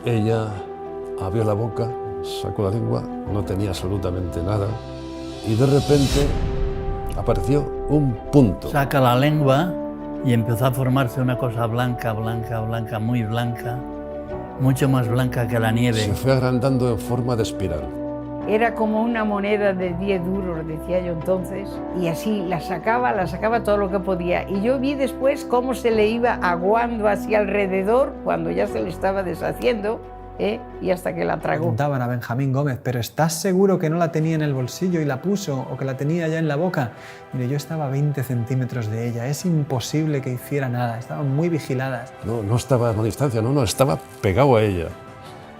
Ella abrió la boca, sacó la lengua, no tenía absolutamente nada. Y de repente apareció un punto. Saca la lengua y empezó a formarse una cosa blanca, blanca, blanca, muy blanca, mucho más blanca que la nieve. Se fue agrandando en forma de espiral. Era como una moneda de 10 duros, decía yo entonces, y así la sacaba todo lo que podía. Y yo vi después cómo se le iba aguando hacia alrededor cuando ya se le estaba deshaciendo. Y hasta que la tragó. Preguntaban a Benjamín Gómez, ¿pero estás seguro que no la tenía en el bolsillo y la puso o que la tenía ya en la boca? Mire, yo estaba a 20 centímetros de ella, es imposible que hiciera nada, estaban muy vigiladas. No estaba a una distancia, no, estaba pegado a ella.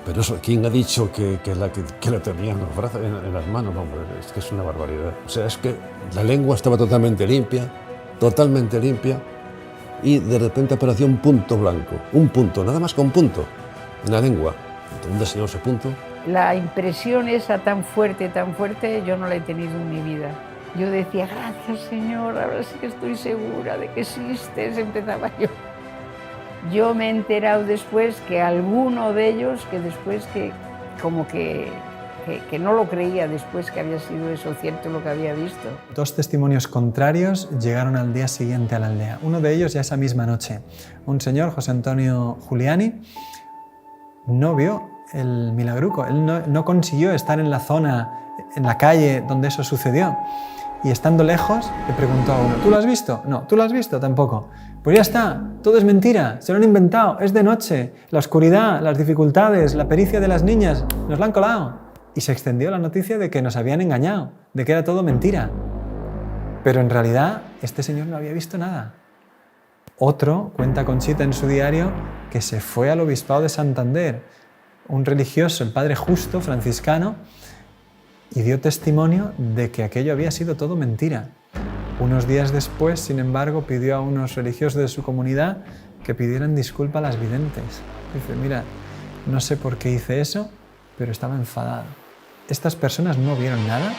Pero eso, ¿quién ha dicho que la tenía en los brazos, en las manos? No, hombre, es que es una barbaridad. O sea, es que la lengua estaba totalmente limpia, y de repente apareció un punto blanco, un punto, nada más que un punto, en la lengua. ¿Dónde se ese punto? La impresión esa tan fuerte, yo no la he tenido en mi vida. Yo decía, gracias Señor, ahora sí que estoy segura de que existes, empezaba yo. Yo me he enterado después que alguno de ellos, que después que no lo creía después que había sido eso cierto lo que había visto. 2 testimonios contrarios llegaron al día siguiente a la aldea. Uno de ellos ya esa misma noche. Un señor, José Antonio Giuliani, no vio el milagruco. Él no consiguió estar en la zona, en la calle donde eso sucedió. Y estando lejos, le preguntó a uno, ¿tú lo has visto? No, ¿tú lo has visto? Tampoco. Pues ya está, todo es mentira, se lo han inventado, es de noche, la oscuridad, las dificultades, la pericia de las niñas, nos la han colado. Y se extendió la noticia de que nos habían engañado, de que era todo mentira. Pero en realidad, este señor no había visto nada. Otro, cuenta Conchita en su diario, que se fue al obispado de Santander, un religioso, el padre Justo, franciscano, y dio testimonio de que aquello había sido todo mentira. Unos días después, sin embargo, pidió a unos religiosos de su comunidad que pidieran disculpa a las videntes. Dice, mira, no sé por qué hice eso, pero estaba enfadado. Estas personas no vieron nada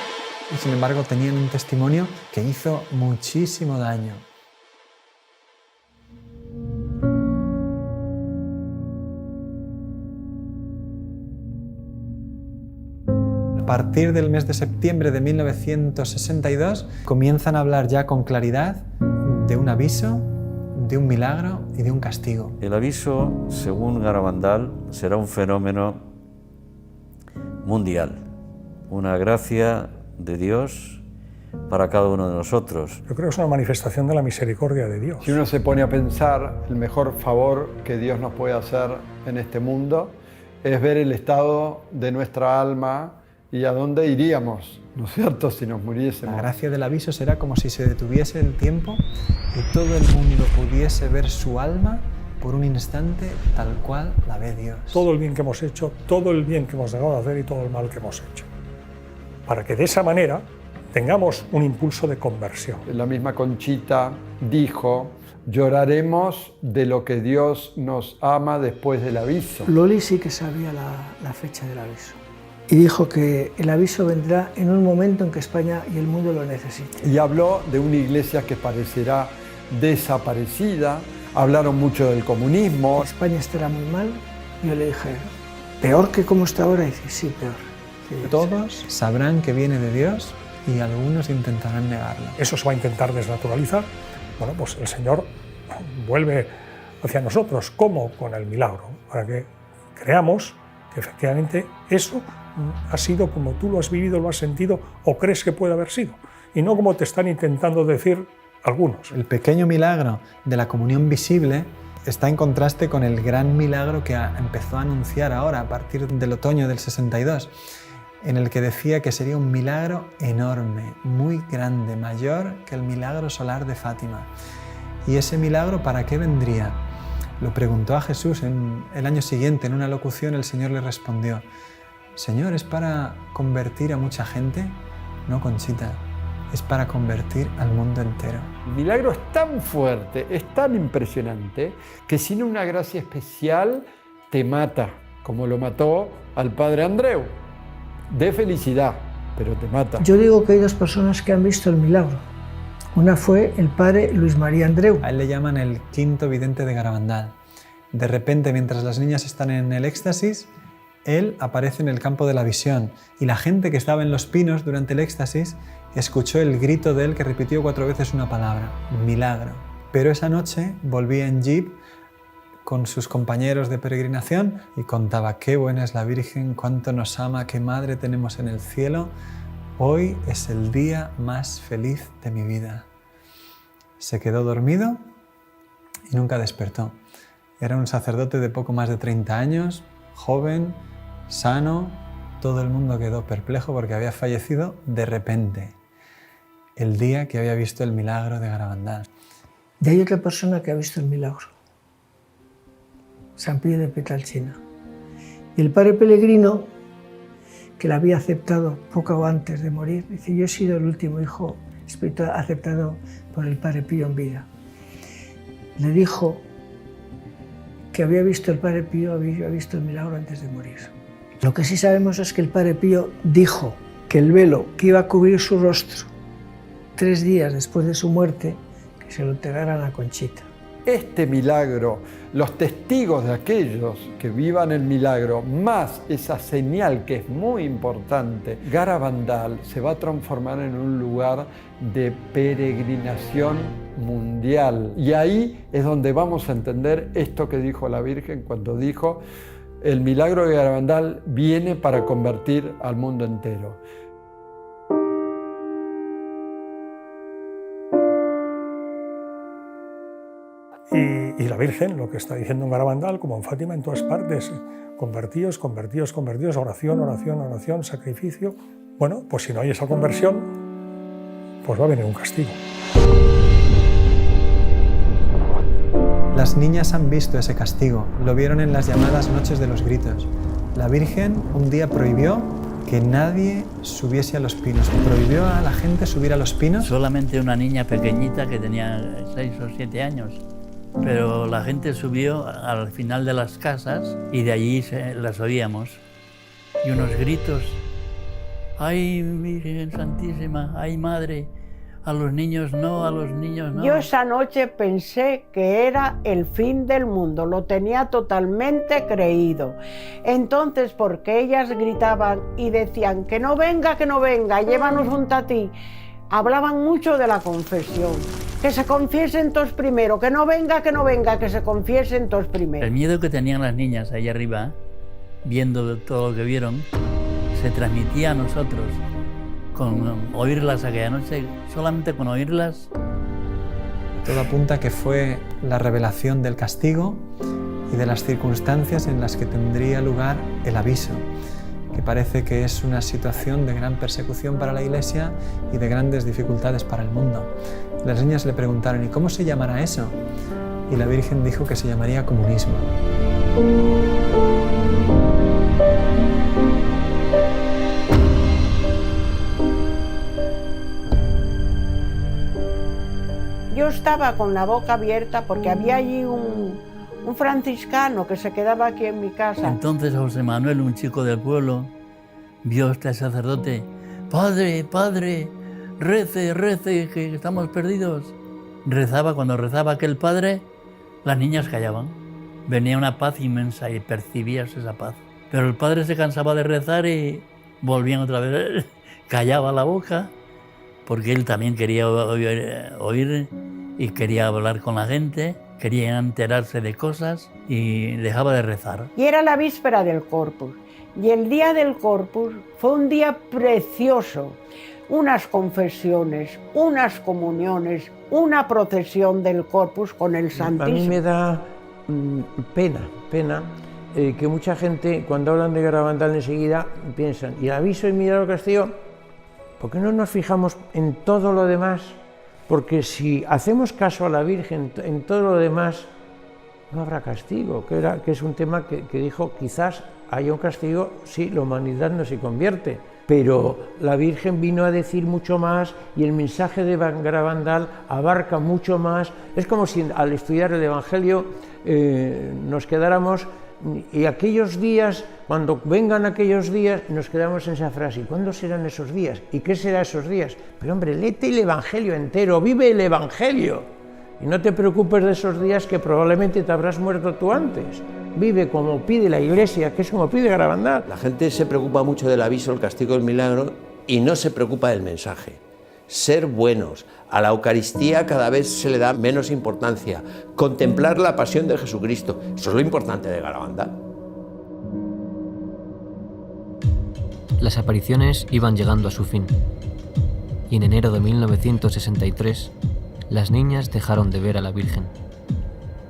y, sin embargo, tenían un testimonio que hizo muchísimo daño. A partir del mes de septiembre de 1962 comienzan a hablar ya con claridad de un aviso, de un milagro y de un castigo. El aviso, según Garabandal, será un fenómeno mundial, una gracia de Dios para cada uno de nosotros. Yo creo que es una manifestación de la misericordia de Dios. Si uno se pone a pensar, el mejor favor que Dios nos puede hacer en este mundo es ver el estado de nuestra alma y a dónde iríamos, ¿no es cierto?, si nos muriésemos. La gracia del aviso será como si se detuviese el tiempo y todo el mundo pudiese ver su alma por un instante tal cual la ve Dios. Todo el bien que hemos hecho, todo el bien que hemos dejado de hacer y todo el mal que hemos hecho. Para que de esa manera tengamos un impulso de conversión. La misma Conchita dijo, lloraremos de lo que Dios nos ama después del aviso. Loli sí que sabía la fecha del aviso. Y dijo que el aviso vendrá en un momento en que España y el mundo lo necesiten. Y habló de una iglesia que parecerá desaparecida. Hablaron mucho del comunismo. España estará muy mal. Yo le dije, ¿peor que como está ahora? Y dice, sí, peor. Todos sabrán que viene de Dios y algunos intentarán negarlo. Eso se va a intentar desnaturalizar. Bueno, pues el Señor vuelve hacia nosotros. ¿Cómo? Con el milagro. Para que creamos que efectivamente eso ha sido como tú lo has vivido, lo has sentido o crees que puede haber sido. Y no como te están intentando decir algunos. El pequeño milagro de la comunión visible está en contraste con el gran milagro que empezó a anunciar ahora, a partir del otoño del 62, en el que decía que sería un milagro enorme, muy grande, mayor que el milagro solar de Fátima. ¿Y ese milagro para qué vendría? Lo preguntó a Jesús el año siguiente, en una locución el Señor le respondió, Señor, ¿es para convertir a mucha gente? No, Conchita, es para convertir al mundo entero. El milagro es tan fuerte, es tan impresionante, que sin una gracia especial te mata, como lo mató al padre Andreu. De felicidad, pero te mata. Yo digo que hay dos personas que han visto el milagro. Una fue el padre Luis María Andreu. A él le llaman el quinto vidente de Garabandal. De repente, mientras las niñas están en el éxtasis, él aparece en el campo de la visión y la gente que estaba en los pinos durante el éxtasis escuchó el grito de él que repitió 4 veces una palabra, milagro. Pero esa noche volvía en jeep con sus compañeros de peregrinación y contaba qué buena es la Virgen, cuánto nos ama, qué madre tenemos en el cielo. Hoy es el día más feliz de mi vida. Se quedó dormido y nunca despertó. Era un sacerdote de poco más de 30 años, joven, sano. Todo el mundo quedó perplejo porque había fallecido de repente, el día que había visto el milagro de Garabandal. Y hay otra persona que ha visto el milagro, San Pío de Petralcina. Y el padre Pellegrino, que la había aceptado poco antes de morir, dice, yo he sido el último hijo espiritual aceptado por el padre Pío en vida. Le dijo que había visto el padre Pío, había visto el milagro antes de morir. Lo que sí sabemos es que el padre Pío dijo que el velo que iba a cubrir su rostro 3 días después de su muerte, que se lo entregaran a Conchita. Este milagro, los testigos de aquellos que vivan el milagro, más esa señal que es muy importante, Garabandal se va a transformar en un lugar de peregrinación mundial. Y ahí es donde vamos a entender esto que dijo la Virgen cuando dijo, El milagro de Garabandal viene para convertir al mundo entero. Y la Virgen, lo que está diciendo en Garabandal, como en Fátima, en todas partes, convertíos, convertíos, convertíos, oración, oración, oración, sacrificio. Bueno, pues si no hay esa conversión, pues va a venir un castigo. Las niñas han visto ese castigo, lo vieron en las llamadas noches de los gritos. La Virgen un día prohibió que nadie subiese a los pinos, prohibió a la gente subir a los pinos. Solamente una niña pequeñita que tenía 6 o 7 años. Pero la gente subió al final de las casas y de allí las oíamos. Y unos gritos, ¡ay, Virgen Santísima! ¡Ay, Madre! A los niños no, a los niños no. Yo esa noche pensé que era el fin del mundo, lo tenía totalmente creído. Entonces, porque ellas gritaban y decían que no venga, llévanos junto a ti, hablaban mucho de la confesión. Que se confiesen todos primero, que no venga, que se confiesen todos primero. El miedo que tenían las niñas ahí arriba, viendo todo lo que vieron, se transmitía a nosotros. Con oírlas aquella noche, solamente con oírlas. Todo apunta que fue la revelación del castigo y de las circunstancias en las que tendría lugar el aviso, que parece que es una situación de gran persecución para la Iglesia y de grandes dificultades para el mundo. Las niñas le preguntaron, ¿y cómo se llamará eso? Y la Virgen dijo que se llamaría comunismo. Yo estaba con la boca abierta porque había allí un franciscano que se quedaba aquí en mi casa. Entonces José Manuel, un chico del pueblo, vio a este sacerdote. ¡Padre, padre, rece, rece, que estamos perdidos! Rezaba, cuando rezaba aquel padre, las niñas callaban. Venía una paz inmensa y percibías esa paz. Pero el padre se cansaba de rezar y volvían otra vez. Callaba la boca, porque él también quería oír y quería hablar con la gente, quería enterarse de cosas y dejaba de rezar. Y era la víspera del Corpus. Y el día del Corpus fue un día precioso. Unas confesiones, unas comuniones, una procesión del Corpus con el Santísimo. A mí me da pena que mucha gente, cuando hablan de Garabandal enseguida, piensan, ¿y el aviso y milagro castigo? ¿Por qué no nos fijamos en todo lo demás? Porque si hacemos caso a la Virgen en todo lo demás, no habrá castigo, que es un tema que dijo, quizás haya un castigo si la humanidad no se convierte. Pero la Virgen vino a decir mucho más y el mensaje de Garabandal abarca mucho más. Es como si al estudiar el Evangelio nos quedáramos y aquellos días, cuando vengan aquellos días, nos quedamos en esa frase. ¿Cuándo serán esos días? ¿Y qué serán esos días? Pero hombre, léete el Evangelio entero, vive el Evangelio. Y no te preocupes de esos días que probablemente te habrás muerto tú antes. Vive como pide la Iglesia, que es como pide Garabandal. La gente se preocupa mucho del aviso, el castigo, el milagro y no se preocupa del mensaje. Ser buenos. A la Eucaristía cada vez se le da menos importancia. Contemplar la pasión de Jesucristo. Eso es lo importante de Garabandal. Las apariciones iban llegando a su fin. Y en enero de 1963, las niñas dejaron de ver a la Virgen.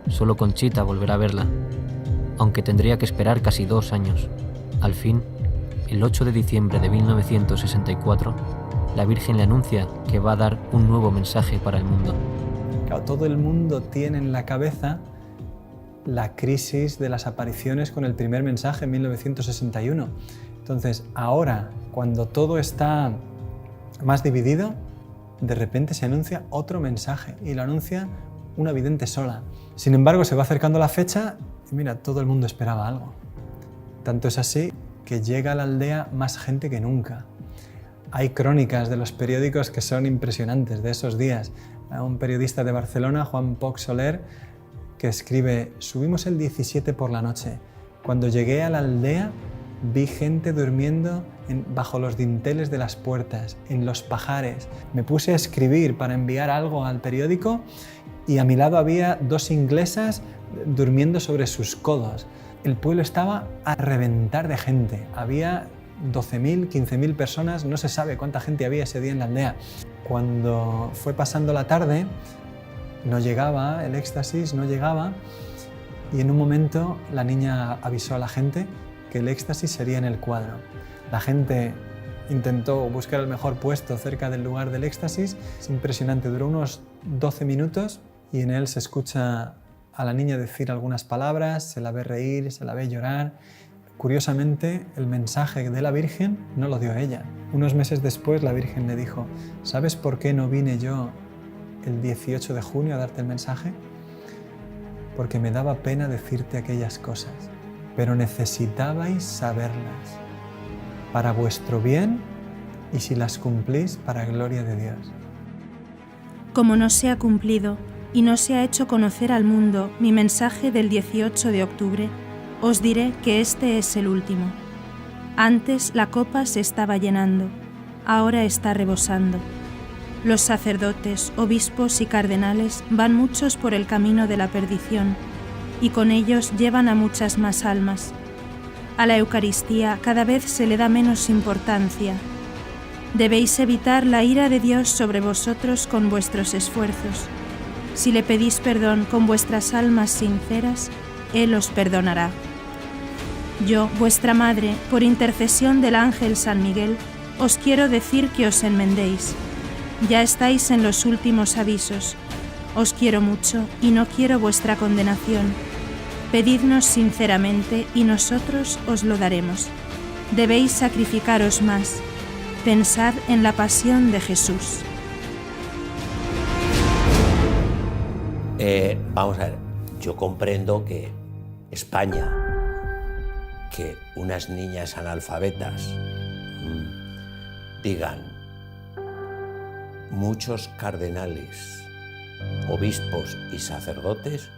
Solo Conchita volverá a verla, aunque tendría que esperar casi 2 años. Al fin, el 8 de diciembre de 1964, la Virgen le anuncia que va a dar un nuevo mensaje para el mundo. Claro, todo el mundo tiene en la cabeza la crisis de las apariciones con el primer mensaje en 1961. Entonces, ahora, cuando todo está más dividido, de repente se anuncia otro mensaje y lo anuncia una vidente sola. Sin embargo, se va acercando la fecha y mira, todo el mundo esperaba algo. Tanto es así que llega a la aldea más gente que nunca. Hay crónicas de los periódicos que son impresionantes de esos días. Un periodista de Barcelona, Juan Poch Soler, que escribe: subimos el 17 por la noche. Cuando llegué a la aldea vi gente durmiendo bajo los dinteles de las puertas, en los pajares. Me puse a escribir para enviar algo al periódico y a mi lado había 2 inglesas durmiendo sobre sus codos. el pueblo estaba a reventar de gente. Había 12.000, 15.000 personas, no se sabe cuánta gente había ese día en la aldea. Cuando fue pasando la tarde, no llegaba el éxtasis, no llegaba, y en un momento la niña avisó a la gente que el éxtasis sería en el cuadro. La gente intentó buscar el mejor puesto cerca del lugar del éxtasis. Es impresionante, duró unos 12 minutos y en él se escucha a la niña decir algunas palabras, se la ve reír, se la ve llorar. Curiosamente, el mensaje de la Virgen no lo dio ella. Unos meses después la Virgen le dijo: ¿sabes por qué no vine yo el 18 de junio a darte el mensaje? Porque me daba pena decirte aquellas cosas, pero necesitabais saberlas para vuestro bien y si las cumplís para gloria de Dios. Como no se ha cumplido y no se ha hecho conocer al mundo mi mensaje del 18 de octubre, os diré que este es el último. Antes la copa se estaba llenando, ahora está rebosando. Los sacerdotes, obispos y cardenales van muchos por el camino de la perdición, y con ellos llevan a muchas más almas. A la Eucaristía cada vez se le da menos importancia. Debéis evitar la ira de Dios sobre vosotros con vuestros esfuerzos. Si le pedís perdón con vuestras almas sinceras, Él os perdonará. Yo, vuestra madre, por intercesión del ángel San Miguel, os quiero decir que os enmendéis. Ya estáis en los últimos avisos. Os quiero mucho y no quiero vuestra condenación. Pedidnos sinceramente y nosotros os lo daremos. Debéis sacrificaros más. Pensad en la pasión de Jesús. Vamos a ver, yo comprendo que España, que unas niñas analfabetas digan muchos cardenales, obispos y sacerdotes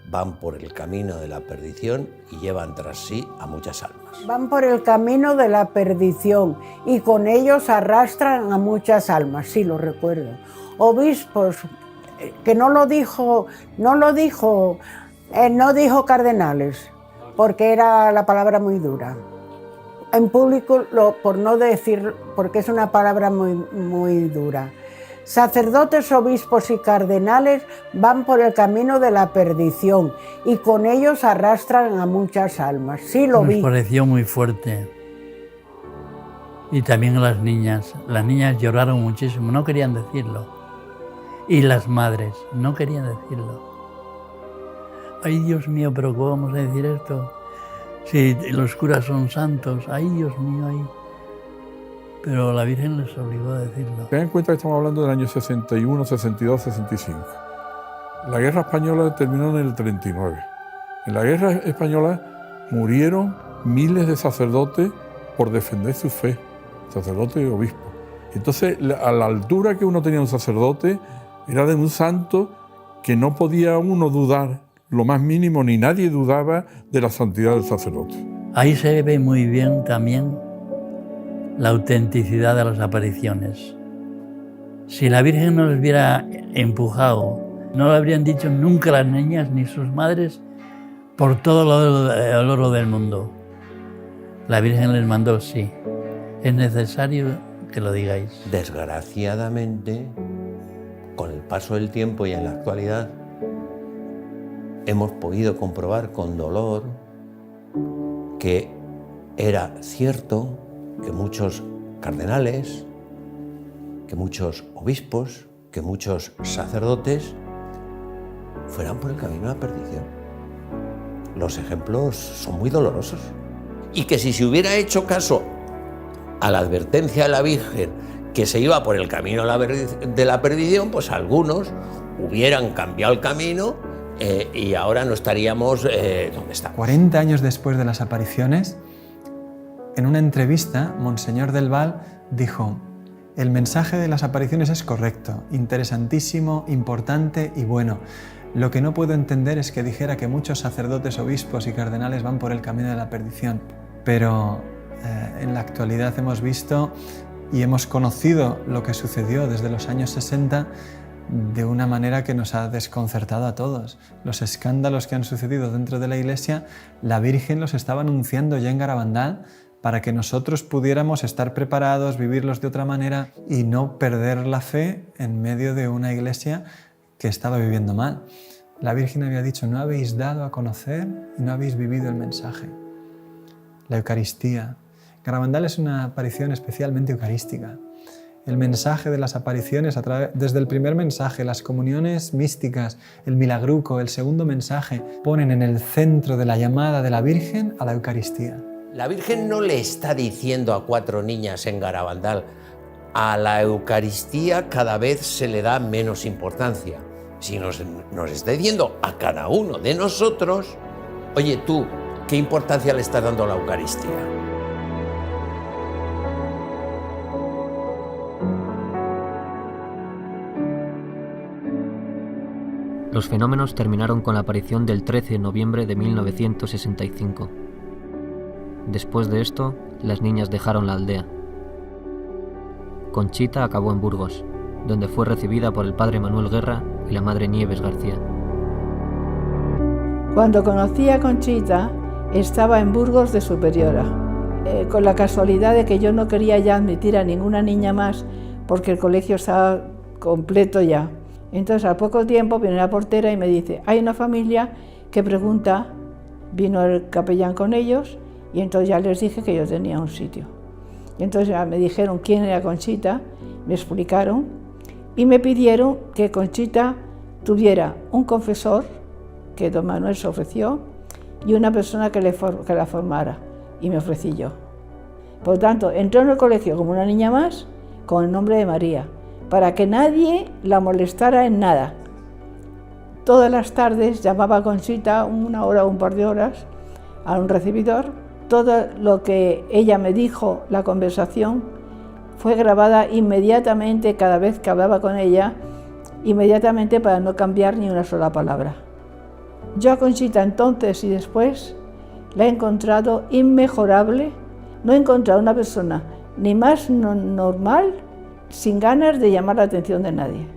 van por el camino de la perdición y llevan tras sí a muchas almas. Van por el camino de la perdición y con ellos arrastran a muchas almas, sí, lo recuerdo. Obispos, que no dijo cardenales, porque era la palabra muy dura. En público, por no decir, porque es una palabra muy dura. Sacerdotes, obispos y cardenales van por el camino de la perdición y con ellos arrastran a muchas almas. Sí, lo vi. Nos pareció muy fuerte. Y también las niñas lloraron muchísimo, no querían decirlo. Y las madres no querían decirlo. Ay, Dios mío, pero ¿cómo vamos a decir esto? Si los curas son santos, ay, Dios mío, ay. Pero la Virgen les obligó a decirlo. Ten en cuenta que estamos hablando del año 61, 62, 65. La guerra española terminó en el 39. En la guerra española murieron miles de sacerdotes por defender su fe, sacerdotes y obispos. Entonces, a la altura que uno tenía un sacerdote, era de un santo que no podía uno dudar lo más mínimo, ni nadie dudaba de la santidad del sacerdote. Ahí se ve muy bien también la autenticidad de las apariciones. Si la Virgen no les hubiera empujado, no lo habrían dicho nunca las niñas ni sus madres por todo el oro del mundo. La Virgen les mandó, sí, es necesario que lo digáis. Desgraciadamente, con el paso del tiempo y en la actualidad, hemos podido comprobar con dolor que era cierto que muchos cardenales, que muchos obispos, que muchos sacerdotes fueran por el camino de la perdición. Los ejemplos son muy dolorosos. Y que si se hubiera hecho caso a la advertencia de la Virgen que se iba por el camino de la perdición, pues algunos hubieran cambiado el camino y ahora no estaríamos donde estamos. 40 años después de las apariciones, en una entrevista, Monseñor del Val dijo: el mensaje de las apariciones es correcto, interesantísimo, importante y bueno. Lo que no puedo entender es que dijera que muchos sacerdotes, obispos y cardenales van por el camino de la perdición. Pero en la actualidad hemos visto y hemos conocido lo que sucedió desde los años 60 de una manera que nos ha desconcertado a todos. Los escándalos que han sucedido dentro de la Iglesia, la Virgen los estaba anunciando ya en Garabandal para que nosotros pudiéramos estar preparados, vivirlos de otra manera y no perder la fe en medio de una Iglesia que estaba viviendo mal. La Virgen había dicho: no habéis dado a conocer y no habéis vivido el mensaje. La Eucaristía. Garabandal es una aparición especialmente eucarística. El mensaje de las apariciones, desde el primer mensaje, las comuniones místicas, el milagruco, el segundo mensaje, ponen en el centro de la llamada de la Virgen a la Eucaristía. La Virgen no le está diciendo a 4 niñas en Garabandal: a la Eucaristía cada vez se le da menos importancia, sino nos está diciendo a cada uno de nosotros: oye, tú, ¿qué importancia le estás dando a la Eucaristía? Los fenómenos terminaron con la aparición del 13 de noviembre de 1965. Después de esto, las niñas dejaron la aldea. Conchita acabó en Burgos, donde fue recibida por el padre Manuel Guerra y la madre Nieves García. Cuando conocí a Conchita, estaba en Burgos de superiora, con la casualidad de que yo no quería ya admitir a ninguna niña más porque el colegio estaba completo ya. Entonces, al poco tiempo viene la portera y me dice: hay una familia que pregunta. Vino el capellán con ellos y entonces ya les dije que yo tenía un sitio. Y entonces ya me dijeron quién era Conchita, me explicaron y me pidieron que Conchita tuviera un confesor, que don Manuel se ofreció, y una persona que la formara, y me ofrecí yo. Por lo tanto, entró en el colegio como una niña más, con el nombre de María, para que nadie la molestara en nada. Todas las tardes llamaba a Conchita, 1 hora o un par de horas, a un recibidor. Todo lo que ella me dijo, la conversación, fue grabada inmediatamente cada vez que hablaba con ella, inmediatamente para no cambiar ni una sola palabra. Yo a Conchita entonces y después la he encontrado inmejorable. No he encontrado una persona ni más normal, sin ganas de llamar la atención de nadie.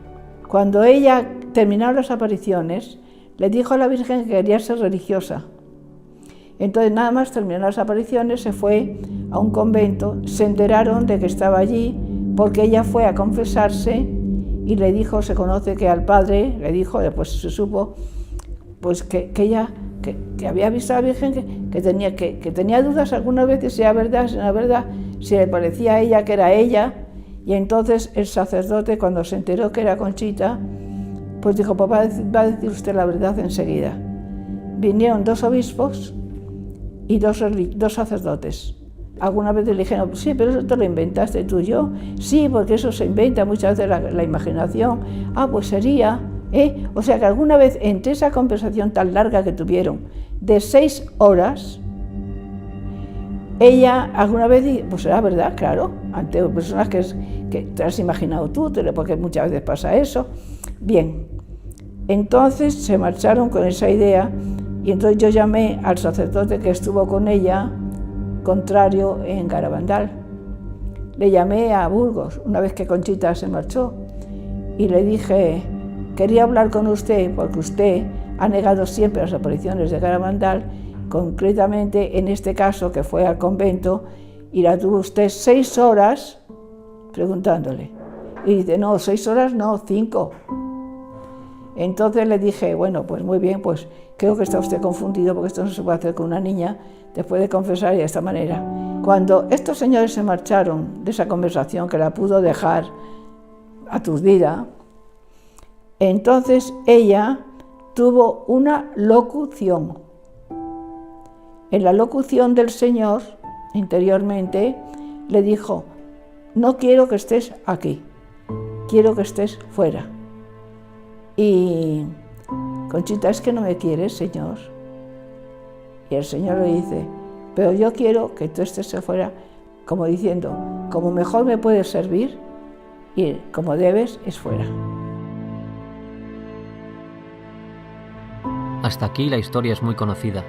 Cuando ella terminó las apariciones, le dijo a la Virgen que quería ser religiosa. Entonces, nada más terminó las apariciones, se fue a un convento, se enteraron de que estaba allí porque ella fue a confesarse y le dijo, se conoce que al padre, le dijo, después se supo, pues que ella que había visto a la Virgen, que tenía dudas algunas veces si era verdad, si no era verdad, si le parecía a ella que era ella. Y entonces el sacerdote, cuando se enteró que era Conchita, pues dijo: papá, va a decir usted la verdad enseguida. Vinieron 2 obispos y 2 sacerdotes. Algunas veces le dijeron: sí, pero eso te lo inventaste tú y yo. Sí, porque eso se inventa muchas veces la imaginación. Ah, pues sería, ¿eh? O sea que alguna vez, entre esa conversación tan larga que tuvieron, de 6 horas, ella alguna vez dijo: pues era verdad, claro, ante personas que te has imaginado tú, porque muchas veces pasa eso. Bien, entonces se marcharon con esa idea y entonces yo llamé al sacerdote que estuvo con ella, contrario, en Garabandal. Le llamé a Burgos, una vez que Conchita se marchó, y le dije: quería hablar con usted porque usted ha negado siempre las apariciones de Garabandal, concretamente en este caso que fue al convento, y la tuvo usted 6 horas preguntándole. Y dice: no, 6 horas no, 5. Entonces le dije: bueno, pues muy bien, pues creo que está usted confundido porque esto no se puede hacer con una niña después de confesar y de esta manera. Cuando estos señores se marcharon de esa conversación, que la pudo dejar aturdida, entonces ella tuvo una locución. En la locución del Señor, interiormente, le dijo: no quiero que estés aquí, quiero que estés fuera. Y Conchita: es que no me quieres, Señor. Y el Señor le dice: pero yo quiero que tú estés fuera, como diciendo, como mejor me puedes servir y como debes es fuera. Hasta aquí la historia es muy conocida.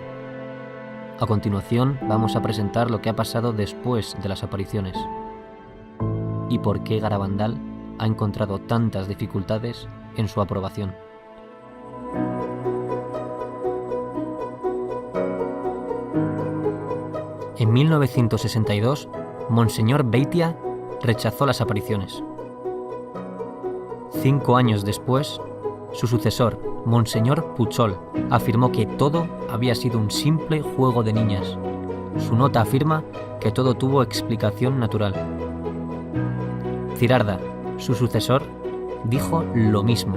A continuación vamos a presentar lo que ha pasado después de las apariciones y por qué Garabandal ha encontrado tantas dificultades en su aprobación. En 1962, Monseñor Beitia rechazó las apariciones. 5 años después, su sucesor, Monseñor Puchol, afirmó que todo había sido un simple juego de niñas. Su nota afirma que todo tuvo explicación natural. Cirarda, su sucesor, dijo lo mismo.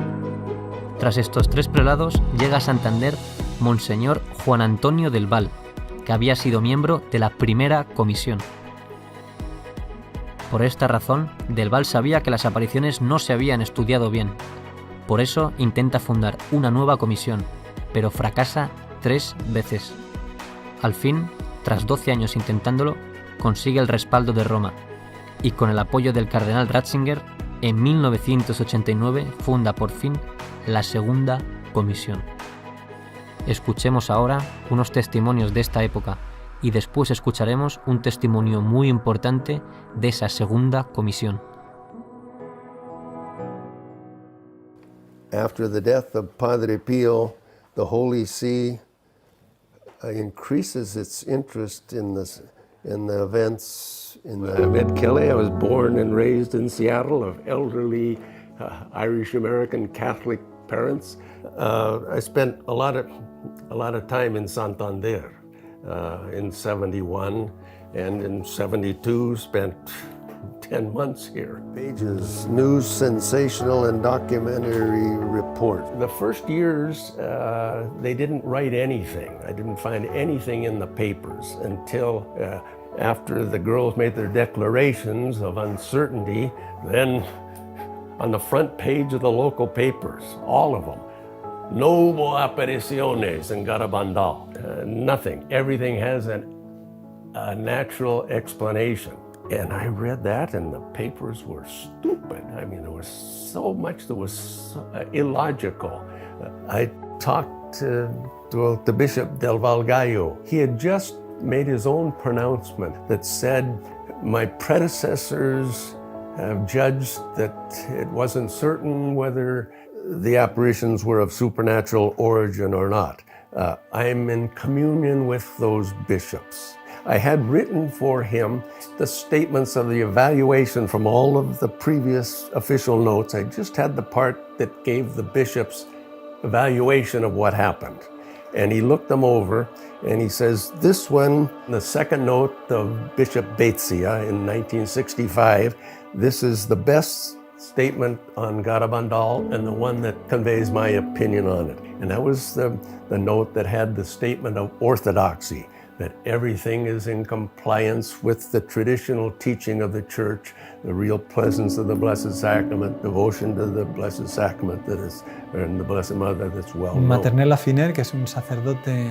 Tras estos 3 prelados, llega a Santander Monseñor Juan Antonio del Val, que había sido miembro de la primera comisión. Por esta razón, Del Val sabía que las apariciones no se habían estudiado bien. Por eso intenta fundar una nueva comisión, pero fracasa 3 veces. Al fin, tras 12 años intentándolo, consigue el respaldo de Roma y con el apoyo del cardenal Ratzinger, en 1989 funda por fin la segunda comisión. Escuchemos ahora unos testimonios de esta época y después escucharemos un testimonio muy importante de esa segunda comisión. After the death of Padre Pio, the Holy See increases its interest in the events in the Ed Kelly. I was born and raised in Seattle of elderly Irish-American Catholic parents. I spent a lot of time in Santander in 71, and in 72 spent 10 months here. Pages, news, sensational, and documentary report. The first years, they didn't write anything. I didn't find anything in the papers until after the girls made their declarations of uncertainty. Then on the front page of the local papers, all of them, no hubo apariciones en Garabandal. Nothing. Everything has a natural explanation. And I read that, and the papers were stupid. I mean, there was so much that was illogical. I talked to the Bishop del Val Gallo. He had just made his own pronouncement that said, my predecessors have judged that it wasn't certain whether the apparitions were of supernatural origin or not. I'm in communion with those bishops. I had written for him the statements of the evaluation from all of the previous official notes. I just had the part that gave the bishop's evaluation of what happened. And he looked them over and he says, this one, the second note of Bishop Baetzia in 1965, this is the best statement on Garabandal and the one that conveys my opinion on it. And that was the note that had the statement of orthodoxy, that everything is in compliance with the traditional teaching of the Church, the real presence of the Blessed Sacrament, devotion to the Blessed Sacrament that is, and the Blessed Mother that's well known. Maternel Afiner, que es un sacerdote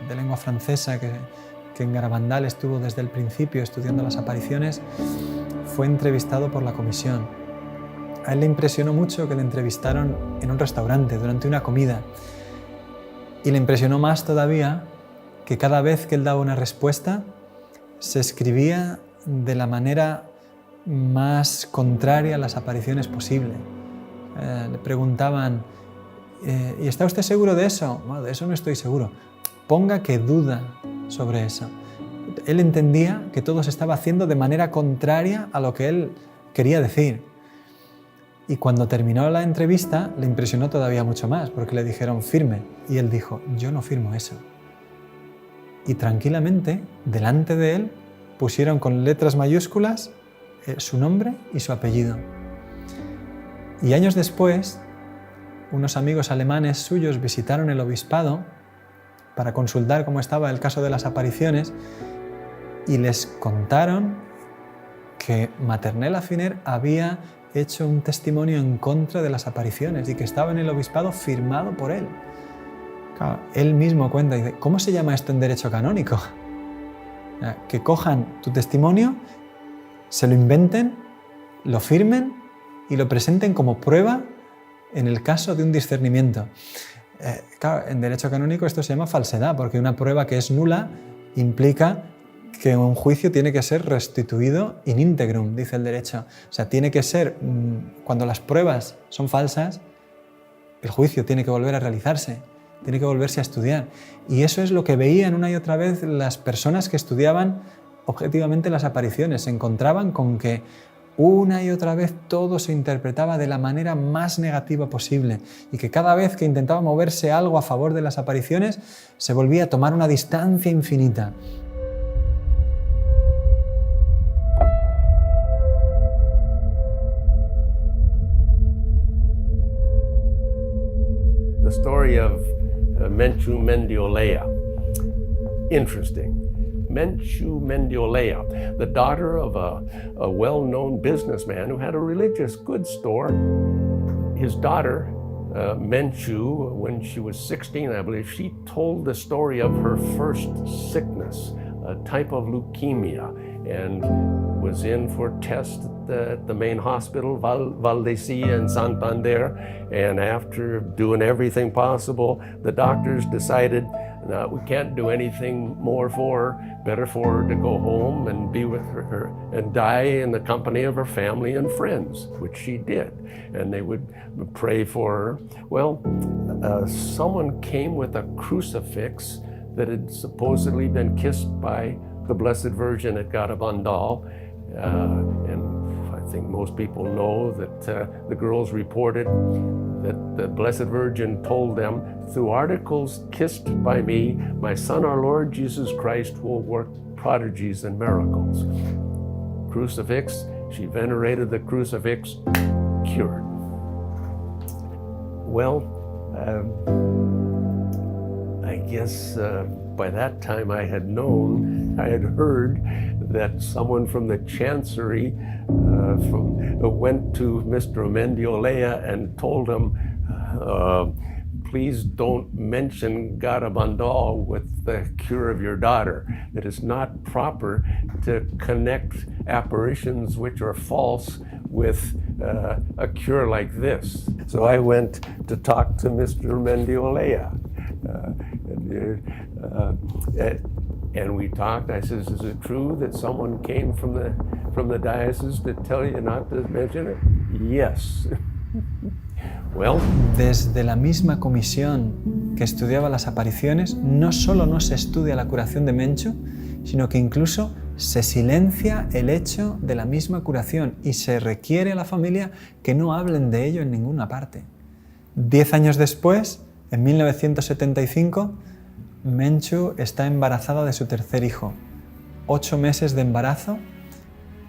de lengua francesa que en Garabandal estuvo desde el principio estudiando las apariciones, fue entrevistado por la comisión. A él le impresionó mucho que le entrevistaron en un restaurante durante una comida. Y le impresionó más todavía que cada vez que él daba una respuesta se escribía de la manera más contraria a las apariciones posible. Le preguntaban, ¿y está usted seguro de eso? Bueno, de eso no estoy seguro. Ponga que duda sobre eso. Él entendía que todo se estaba haciendo de manera contraria a lo que él quería decir. Y cuando terminó la entrevista le impresionó todavía mucho más, porque le dijeron firme. Y él dijo, yo no firmo eso. Y tranquilamente, delante de él, pusieron con letras mayúsculas su nombre y su apellido. Y años después, unos amigos alemanes suyos visitaron el obispado para consultar cómo estaba el caso de las apariciones y les contaron que Maternel Afiner había hecho un testimonio en contra de las apariciones y que estaba en el obispado firmado por él. Claro, él mismo cuenta y dice, ¿cómo se llama esto en derecho canónico? Que cojan tu testimonio, se lo inventen, lo firmen y lo presenten como prueba en el caso de un discernimiento. Claro, en derecho canónico esto se llama falsedad, porque una prueba que es nula implica que un juicio tiene que ser restituido in integrum, dice el derecho. O sea, tiene que ser, cuando las pruebas son falsas, el juicio tiene que volver a realizarse, tiene que volverse a estudiar. Y eso es lo que veían una y otra vez las personas que estudiaban objetivamente las apariciones. Se encontraban con que una y otra vez todo se interpretaba de la manera más negativa posible y que cada vez que intentaba moverse algo a favor de las apariciones se volvía a tomar una distancia infinita. The story of Menchu Mendiolea. Interesting. Menchu Mendiolea, the daughter of a well-known businessman who had a religious goods store. His daughter, Menchu, when she was 16, I believe, she told the story of her first sickness, a type of leukemia, and was in for tests at the main hospital, Valdecilla in Santander, and after doing everything possible, the doctors decided, no, we can't do anything more for her, better for her to go home and be with her and die in the company of her family and friends, which she did. And they would pray for her. Well, someone came with a crucifix that had supposedly been kissed by the Blessed Virgin at Garabandal, and I think most people know that the girls reported that the Blessed Virgin told them, through articles kissed by me, my Son, our Lord Jesus Christ, will work prodigies and miracles. Crucifix, she venerated the crucifix, cured. Well, I guess by that time I had heard that someone from the Chancery went to Mr. Mendiolea and told him, please don't mention Garabandal with the cure of your daughter. It is not proper to connect apparitions which are false with a cure like this. So I went to talk to Mr. Mendiolea. And we talked. I says, is it true that someone came from the diocese to tell you not to mention it? Yes. Well. Desde la misma comisión que estudiaba las apariciones, no solo no se estudia la curación de Menchu, sino que incluso se silencia el hecho de la misma curación y se requiere a la familia que no hablen de ello en ninguna parte. 10 años después, en 1975, Menchu está embarazada de su tercer hijo, 8 meses de embarazo,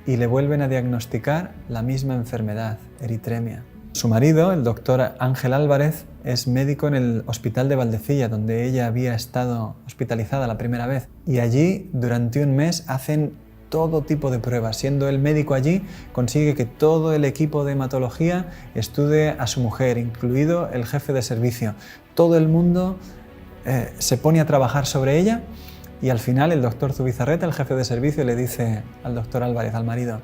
y le vuelven a diagnosticar la misma enfermedad, eritremia. Su marido, el doctor Ángel Álvarez, es médico en el hospital de Valdecilla, donde ella había estado hospitalizada la primera vez. Y allí, durante un mes, hacen todo tipo de pruebas. Siendo él médico allí, consigue que todo el equipo de hematología estudie a su mujer, incluido el jefe de servicio. Todo el mundo se pone a trabajar sobre ella y al final el doctor Zubizarreta, el jefe de servicio, le dice al doctor Álvarez, al marido,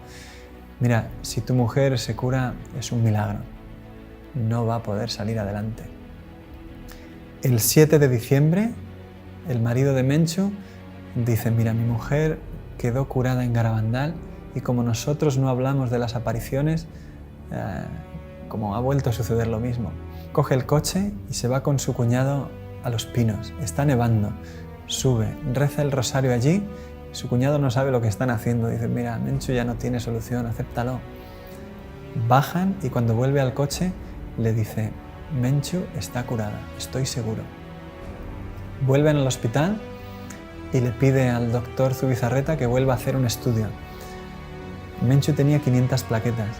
mira, si tu mujer se cura es un milagro, no va a poder salir adelante. El 7 de diciembre, el marido de Menchu dice, mira, mi mujer quedó curada en Garabandal y como nosotros no hablamos de las apariciones, como ha vuelto a suceder lo mismo. Coge el coche y se va con su cuñado a Los Pinos. Está nevando, sube, reza el rosario allí. Su cuñado no sabe lo que están haciendo. Dice, mira, Menchu ya no tiene solución, acéptalo. Bajan y cuando vuelve al coche le dice, Menchu está curada, estoy seguro. Vuelven al hospital y le pide al doctor Zubizarreta que vuelva a hacer un estudio. Menchu tenía 500 plaquetas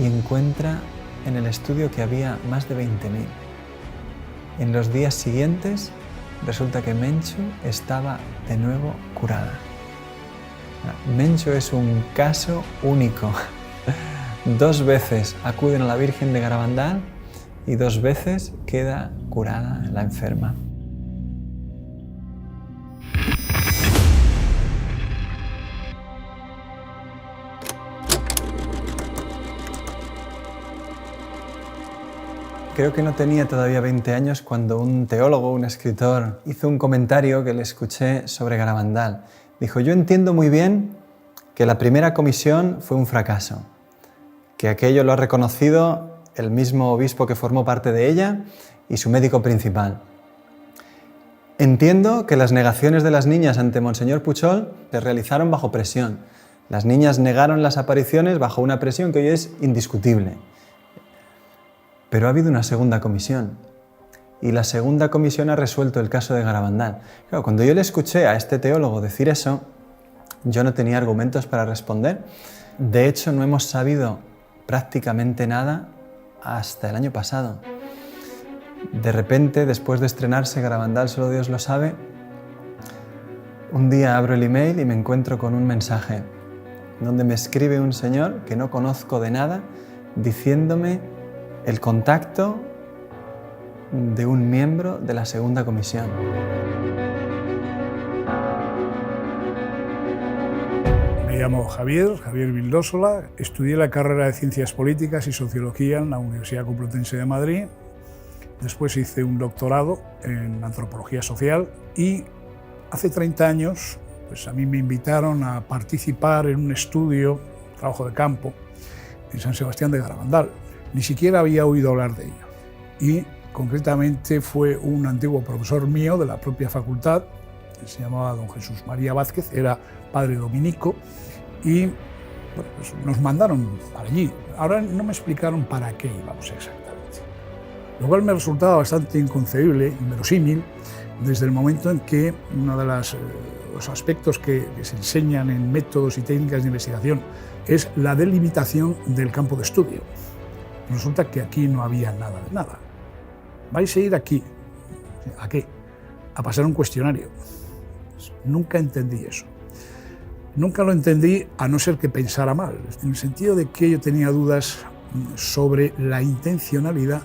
y encuentra en el estudio que había más de 20.000. En los días siguientes resulta que Menchu estaba de nuevo curada. Menchu es un caso único. 2 veces acuden a la Virgen de Garabandal y 2 veces queda curada la enferma. Creo que no tenía todavía 20 años cuando un teólogo, un escritor, hizo un comentario que le escuché sobre Garabandal. Dijo, yo entiendo muy bien que la primera comisión fue un fracaso, que aquello lo ha reconocido el mismo obispo que formó parte de ella y su médico principal. Entiendo que las negaciones de las niñas ante Monseñor Puchol se realizaron bajo presión. Las niñas negaron las apariciones bajo una presión que hoy es indiscutible. Pero ha habido una segunda comisión. Y la segunda comisión ha resuelto el caso de Garabandal. Claro, cuando yo le escuché a este teólogo decir eso, yo no tenía argumentos para responder. De hecho, no hemos sabido prácticamente nada hasta el año pasado. De repente, después de estrenarse Garabandal, solo Dios lo sabe, un día abro el email y me encuentro con un mensaje donde me escribe un señor que no conozco de nada, diciéndome el contacto de un miembro de la segunda comisión. Me llamo Javier Vildósola, estudié la carrera de Ciencias Políticas y Sociología en la Universidad Complutense de Madrid. Después hice un doctorado en Antropología Social y hace 30 años pues a mí me invitaron a participar en un estudio, trabajo de campo, en San Sebastián de Garabandal. Ni siquiera había oído hablar de ello. Y concretamente fue un antiguo profesor mío de la propia facultad, que se llamaba don Jesús María Vázquez, era padre dominico, y bueno, pues nos mandaron para allí. Ahora no me explicaron para qué íbamos exactamente, lo cual me resultaba bastante inconcebible, inverosímil, desde el momento en que uno de los aspectos que se enseñan en métodos y técnicas de investigación es la delimitación del campo de estudio. Resulta que aquí no había nada de nada. Vais a ir aquí. ¿A qué? A pasar un cuestionario. Nunca entendí eso. Nunca lo entendí, a no ser que pensara mal, en el sentido de que yo tenía dudas sobre la intencionalidad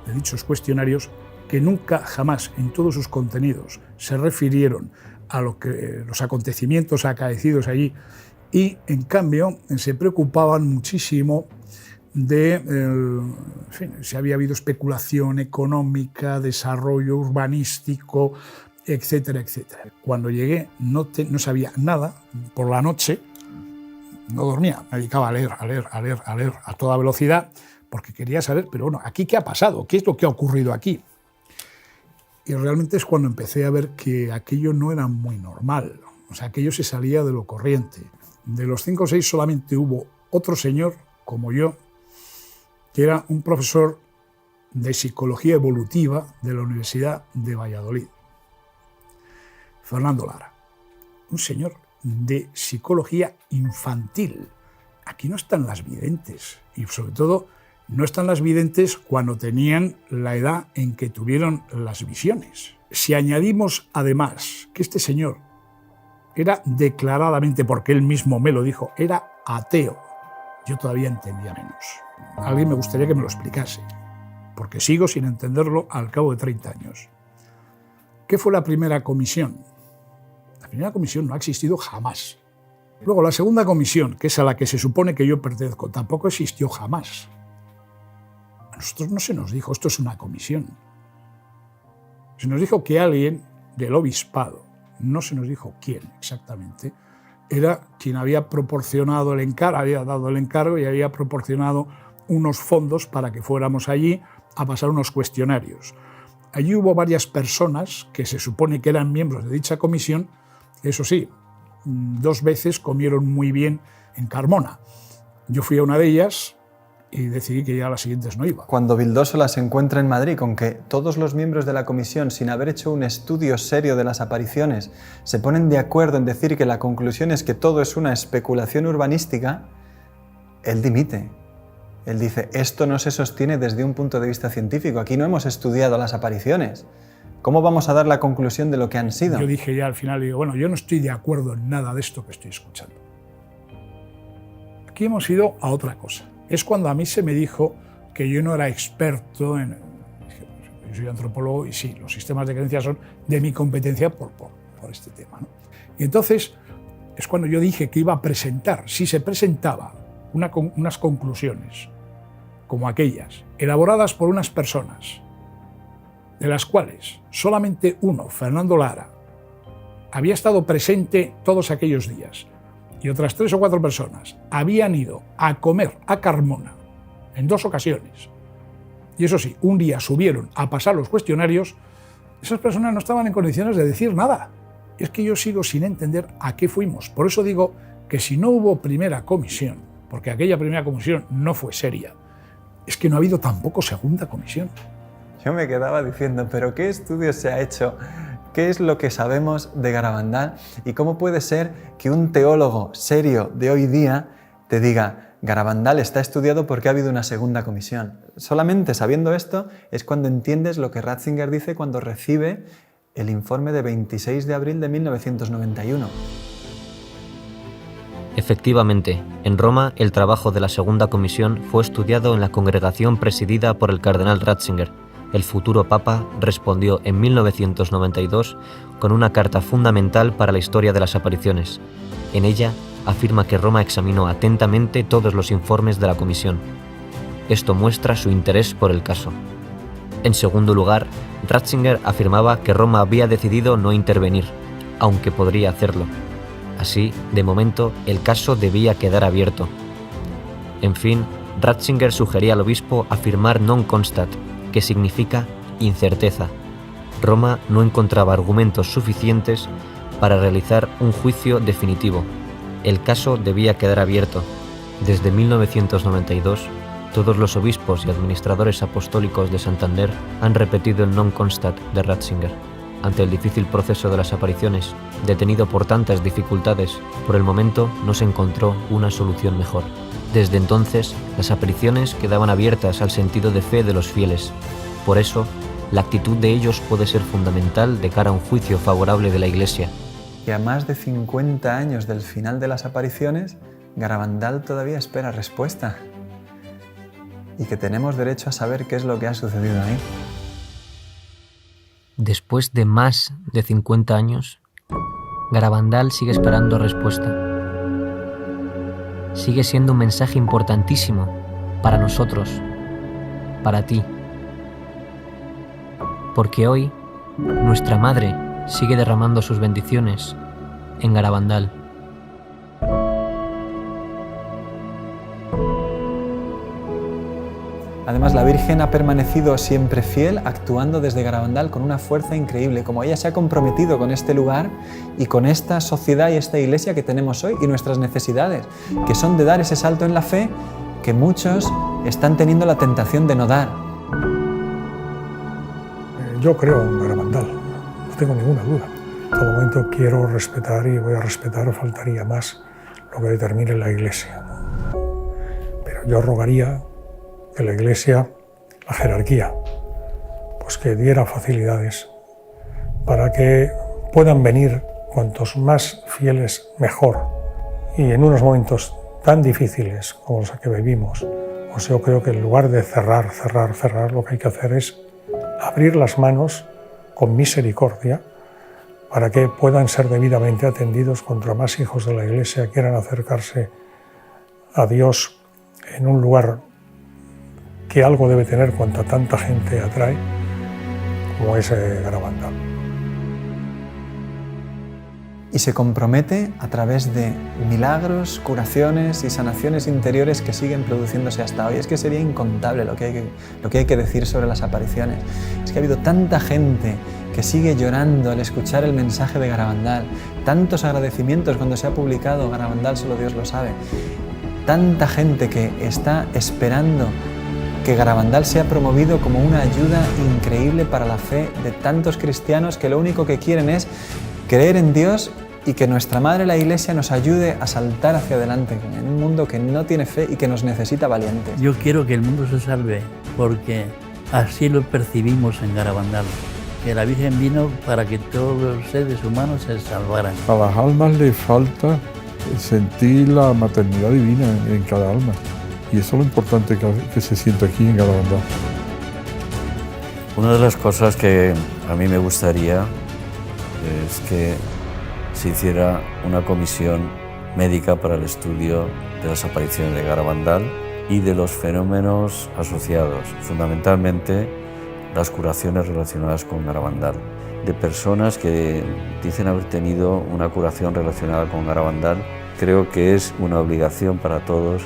de dichos cuestionarios, que nunca, jamás, en todos sus contenidos, se refirieron a los acontecimientos acaecidos allí, y, en cambio, se preocupaban muchísimo de si había habido especulación económica, desarrollo urbanístico, etcétera, etcétera. Cuando llegué no sabía nada. Por la noche no dormía, me dedicaba a leer a toda velocidad, porque quería saber, pero bueno, ¿aquí qué ha pasado? ¿Qué es lo que ha ocurrido aquí? Y realmente es cuando empecé a ver que aquello no era muy normal, o sea, aquello se salía de lo corriente. De los 5 o 6 solamente hubo otro señor, como yo, que era un profesor de psicología evolutiva de la Universidad de Valladolid, Fernando Lara, un señor de psicología infantil. Aquí no están las videntes, y sobre todo no están las videntes cuando tenían la edad en que tuvieron las visiones. Si añadimos además que este señor era declaradamente, porque él mismo me lo dijo, era ateo, yo todavía entendía menos. Alguien me gustaría que me lo explicase, porque sigo sin entenderlo al cabo de 30 años. ¿Qué fue la primera comisión? La primera comisión no ha existido jamás. Luego, la segunda comisión, que es a la que se supone que yo pertenezco, tampoco existió jamás. A nosotros no se nos dijo, esto es una comisión. Se nos dijo que alguien del obispado, no se nos dijo quién exactamente, era quien había proporcionado el encargo, había dado el encargo y había proporcionado unos fondos para que fuéramos allí a pasar unos cuestionarios. Allí hubo varias personas que se supone que eran miembros de dicha comisión, eso sí, 2 veces comieron muy bien en Carmona. Yo fui a una de ellas y decidí que ya a las siguientes no iba. Cuando Vildósola se encuentra en Madrid con que todos los miembros de la comisión, sin haber hecho un estudio serio de las apariciones, se ponen de acuerdo en decir que la conclusión es que todo es una especulación urbanística, él dimite. Él dice, esto no se sostiene desde un punto de vista científico, aquí no hemos estudiado las apariciones. ¿Cómo vamos a dar la conclusión de lo que han sido? Yo dije ya al final, digo, bueno, yo no estoy de acuerdo en nada de esto que estoy escuchando. Aquí hemos ido a otra cosa. Es cuando a mí se me dijo que yo no era experto en... Yo soy antropólogo y sí, los sistemas de creencias son de mi competencia por este tema, ¿no? Y entonces es cuando yo dije que iba a presentar, si se presentaba unas conclusiones como aquellas, elaboradas por unas personas, de las cuales solamente uno, Fernando Lara, había estado presente todos aquellos días, y otras 3 o 4 personas habían ido a comer a Carmona en 2 ocasiones y eso sí, un día subieron a pasar los cuestionarios, esas personas no estaban en condiciones de decir nada. Y es que yo sigo sin entender a qué fuimos. Por eso digo que si no hubo primera comisión, porque aquella primera comisión no fue seria, es que no ha habido tampoco segunda comisión. Yo me quedaba diciendo, ¿pero qué estudio se ha hecho? ¿Qué es lo que sabemos de Garabandal? ¿Y cómo puede ser que un teólogo serio de hoy día te diga, Garabandal está estudiado porque ha habido una segunda comisión? Solamente sabiendo esto es cuando entiendes lo que Ratzinger dice cuando recibe el informe de 26 de abril de 1991. Efectivamente, en Roma el trabajo de la segunda comisión fue estudiado en la congregación presidida por el cardenal Ratzinger. El futuro papa respondió en 1992 con una carta fundamental para la historia de las apariciones. En ella afirma que Roma examinó atentamente todos los informes de la comisión. Esto muestra su interés por el caso. En segundo lugar, Ratzinger afirmaba que Roma había decidido no intervenir, aunque podría hacerlo. Así, de momento, el caso debía quedar abierto. En fin, Ratzinger sugería al obispo afirmar non constat, que significa incerteza. Roma no encontraba argumentos suficientes para realizar un juicio definitivo. El caso debía quedar abierto. Desde 1992, todos los obispos y administradores apostólicos de Santander han repetido el non constat de Ratzinger. Ante el difícil proceso de las apariciones, detenido por tantas dificultades, por el momento no se encontró una solución mejor. Desde entonces, las apariciones quedaban abiertas al sentido de fe de los fieles. Por eso, la actitud de ellos puede ser fundamental de cara a un juicio favorable de la Iglesia. Y a más de 50 años del final de las apariciones, Garabandal todavía espera respuesta. Y que tenemos derecho a saber qué es lo que ha sucedido ahí. Después de más de 50 años, Garabandal sigue esperando respuesta. Sigue siendo un mensaje importantísimo para nosotros, para ti. Porque hoy, nuestra Madre sigue derramando sus bendiciones en Garabandal. Además, la Virgen ha permanecido siempre fiel, actuando desde Garabandal con una fuerza increíble, como ella se ha comprometido con este lugar y con esta sociedad y esta iglesia que tenemos hoy y nuestras necesidades, que son de dar ese salto en la fe que muchos están teniendo la tentación de no dar. Yo creo en Garabandal, no tengo ninguna duda. En todo momento quiero respetar y voy a respetar, o faltaría más, lo que determine la Iglesia. Pero yo rogaría que la Iglesia, la jerarquía, pues que diera facilidades para que puedan venir cuantos más fieles mejor. Y en unos momentos tan difíciles como los que vivimos, pues yo creo que en lugar de cerrar, lo que hay que hacer es abrir las manos con misericordia para que puedan ser debidamente atendidos contra más hijos de la Iglesia quieran acercarse a Dios en un lugar que algo debe tener cuanta tanta gente atrae, como es Garabandal. Y se compromete a través de milagros, curaciones y sanaciones interiores que siguen produciéndose hasta hoy. Es que sería incontable lo que hay que decir sobre las apariciones. Es que ha habido tanta gente que sigue llorando al escuchar el mensaje de Garabandal, tantos agradecimientos cuando se ha publicado Garabandal, solo Dios lo sabe, tanta gente que está esperando que Garabandal sea promovido como una ayuda increíble para la fe de tantos cristianos que lo único que quieren es creer en Dios y que nuestra Madre la Iglesia nos ayude a saltar hacia adelante en un mundo que no tiene fe y que nos necesita valientes. Yo quiero que el mundo se salve porque así lo percibimos en Garabandal, que la Virgen vino para que todos los seres humanos se salvaran. A las almas les falta sentir la maternidad divina en cada alma. Y eso es lo importante que se siente aquí en Garabandal. Una de las cosas que a mí me gustaría es que se hiciera una comisión médica para el estudio de las apariciones de Garabandal y de los fenómenos asociados, fundamentalmente las curaciones relacionadas con Garabandal, de personas que dicen haber tenido una curación relacionada con Garabandal. Creo que es una obligación para todos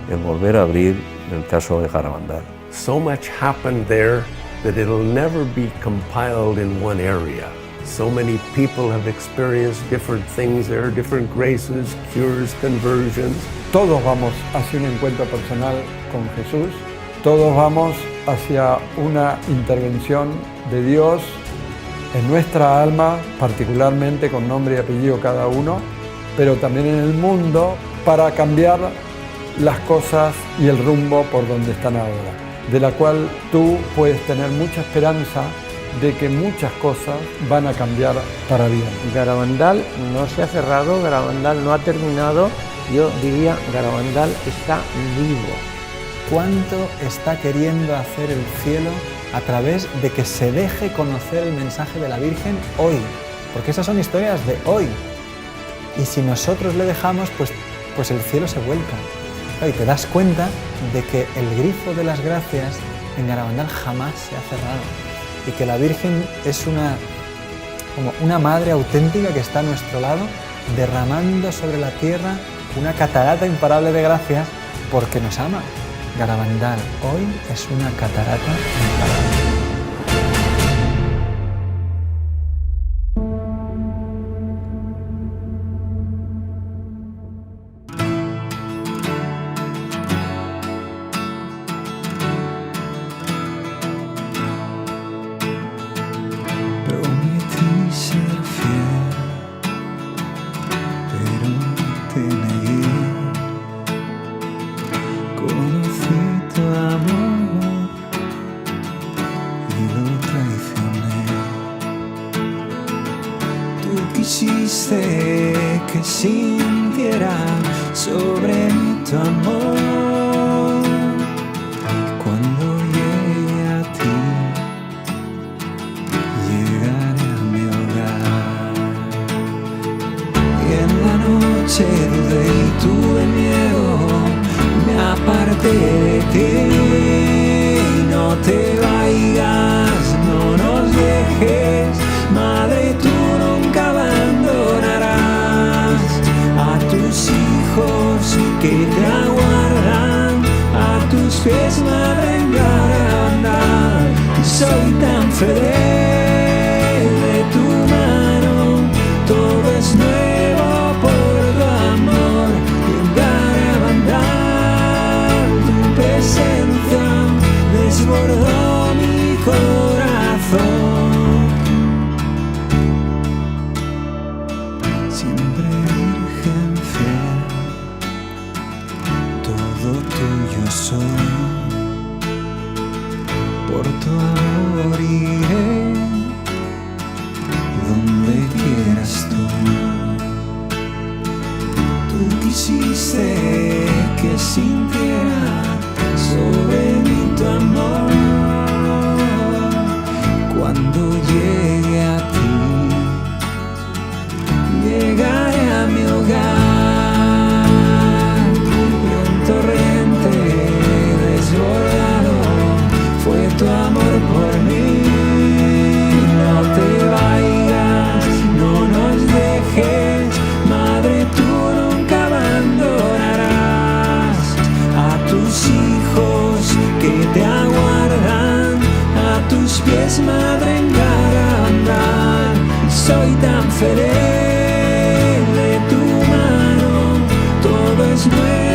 el volver a abrir el caso de Garabandal. So much happened there that it'll never be compiled in one area. So many people have experienced different things there, different graces, cures, conversions. Todos vamos hacia un encuentro personal con Jesús, todos vamos hacia una intervención de Dios en nuestra alma, particularmente con nombre y apellido cada uno, pero también en el mundo para cambiar las cosas y el rumbo por donde están ahora, de la cual tú puedes tener mucha esperanza de que muchas cosas van a cambiar para bien. Garabandal no se ha cerrado, Garabandal no ha terminado, yo diría Garabandal está vivo. ¿Cuánto está queriendo hacer el cielo a través de que se deje conocer el mensaje de la Virgen hoy? Porque esas son historias de hoy. Y si nosotros le dejamos, pues el cielo se vuelca. Y te das cuenta de que el grifo de las gracias en Garabandal jamás se ha cerrado. Y que la Virgen es como una madre auténtica que está a nuestro lado, derramando sobre la tierra una catarata imparable de gracias porque nos ama. Garabandal hoy es una catarata imparable. Quisiste que sintiera sobre mí tu amor. Cuando llegue a ti, llegaré a mi hogar. Y en la noche dudé y tuve miedo, me aparté de ti. No te vayas, no nos dejes, Madre, tú nunca abandonarás a tus hijos que te aguardan, a tus pies, Madre, en Garabandal. Soy tan feliz de tu mano, todo es nuevo por tu amor. Y en Garabandal tu presencia desbordó mi corazón. Soy, por tu amor iré donde quieras tú. Tú quisiste que sintiera sobre mí tu amor. Cuando llegue a ti, llegaré a mi hogar. Fue tu amor por mí. No te vayas, no nos dejes, Madre, tú nunca abandonarás a tus hijos que te aguardan, a tus pies, Madre, en Garabandal. Soy tan feliz de tu mano, todo es nuevo.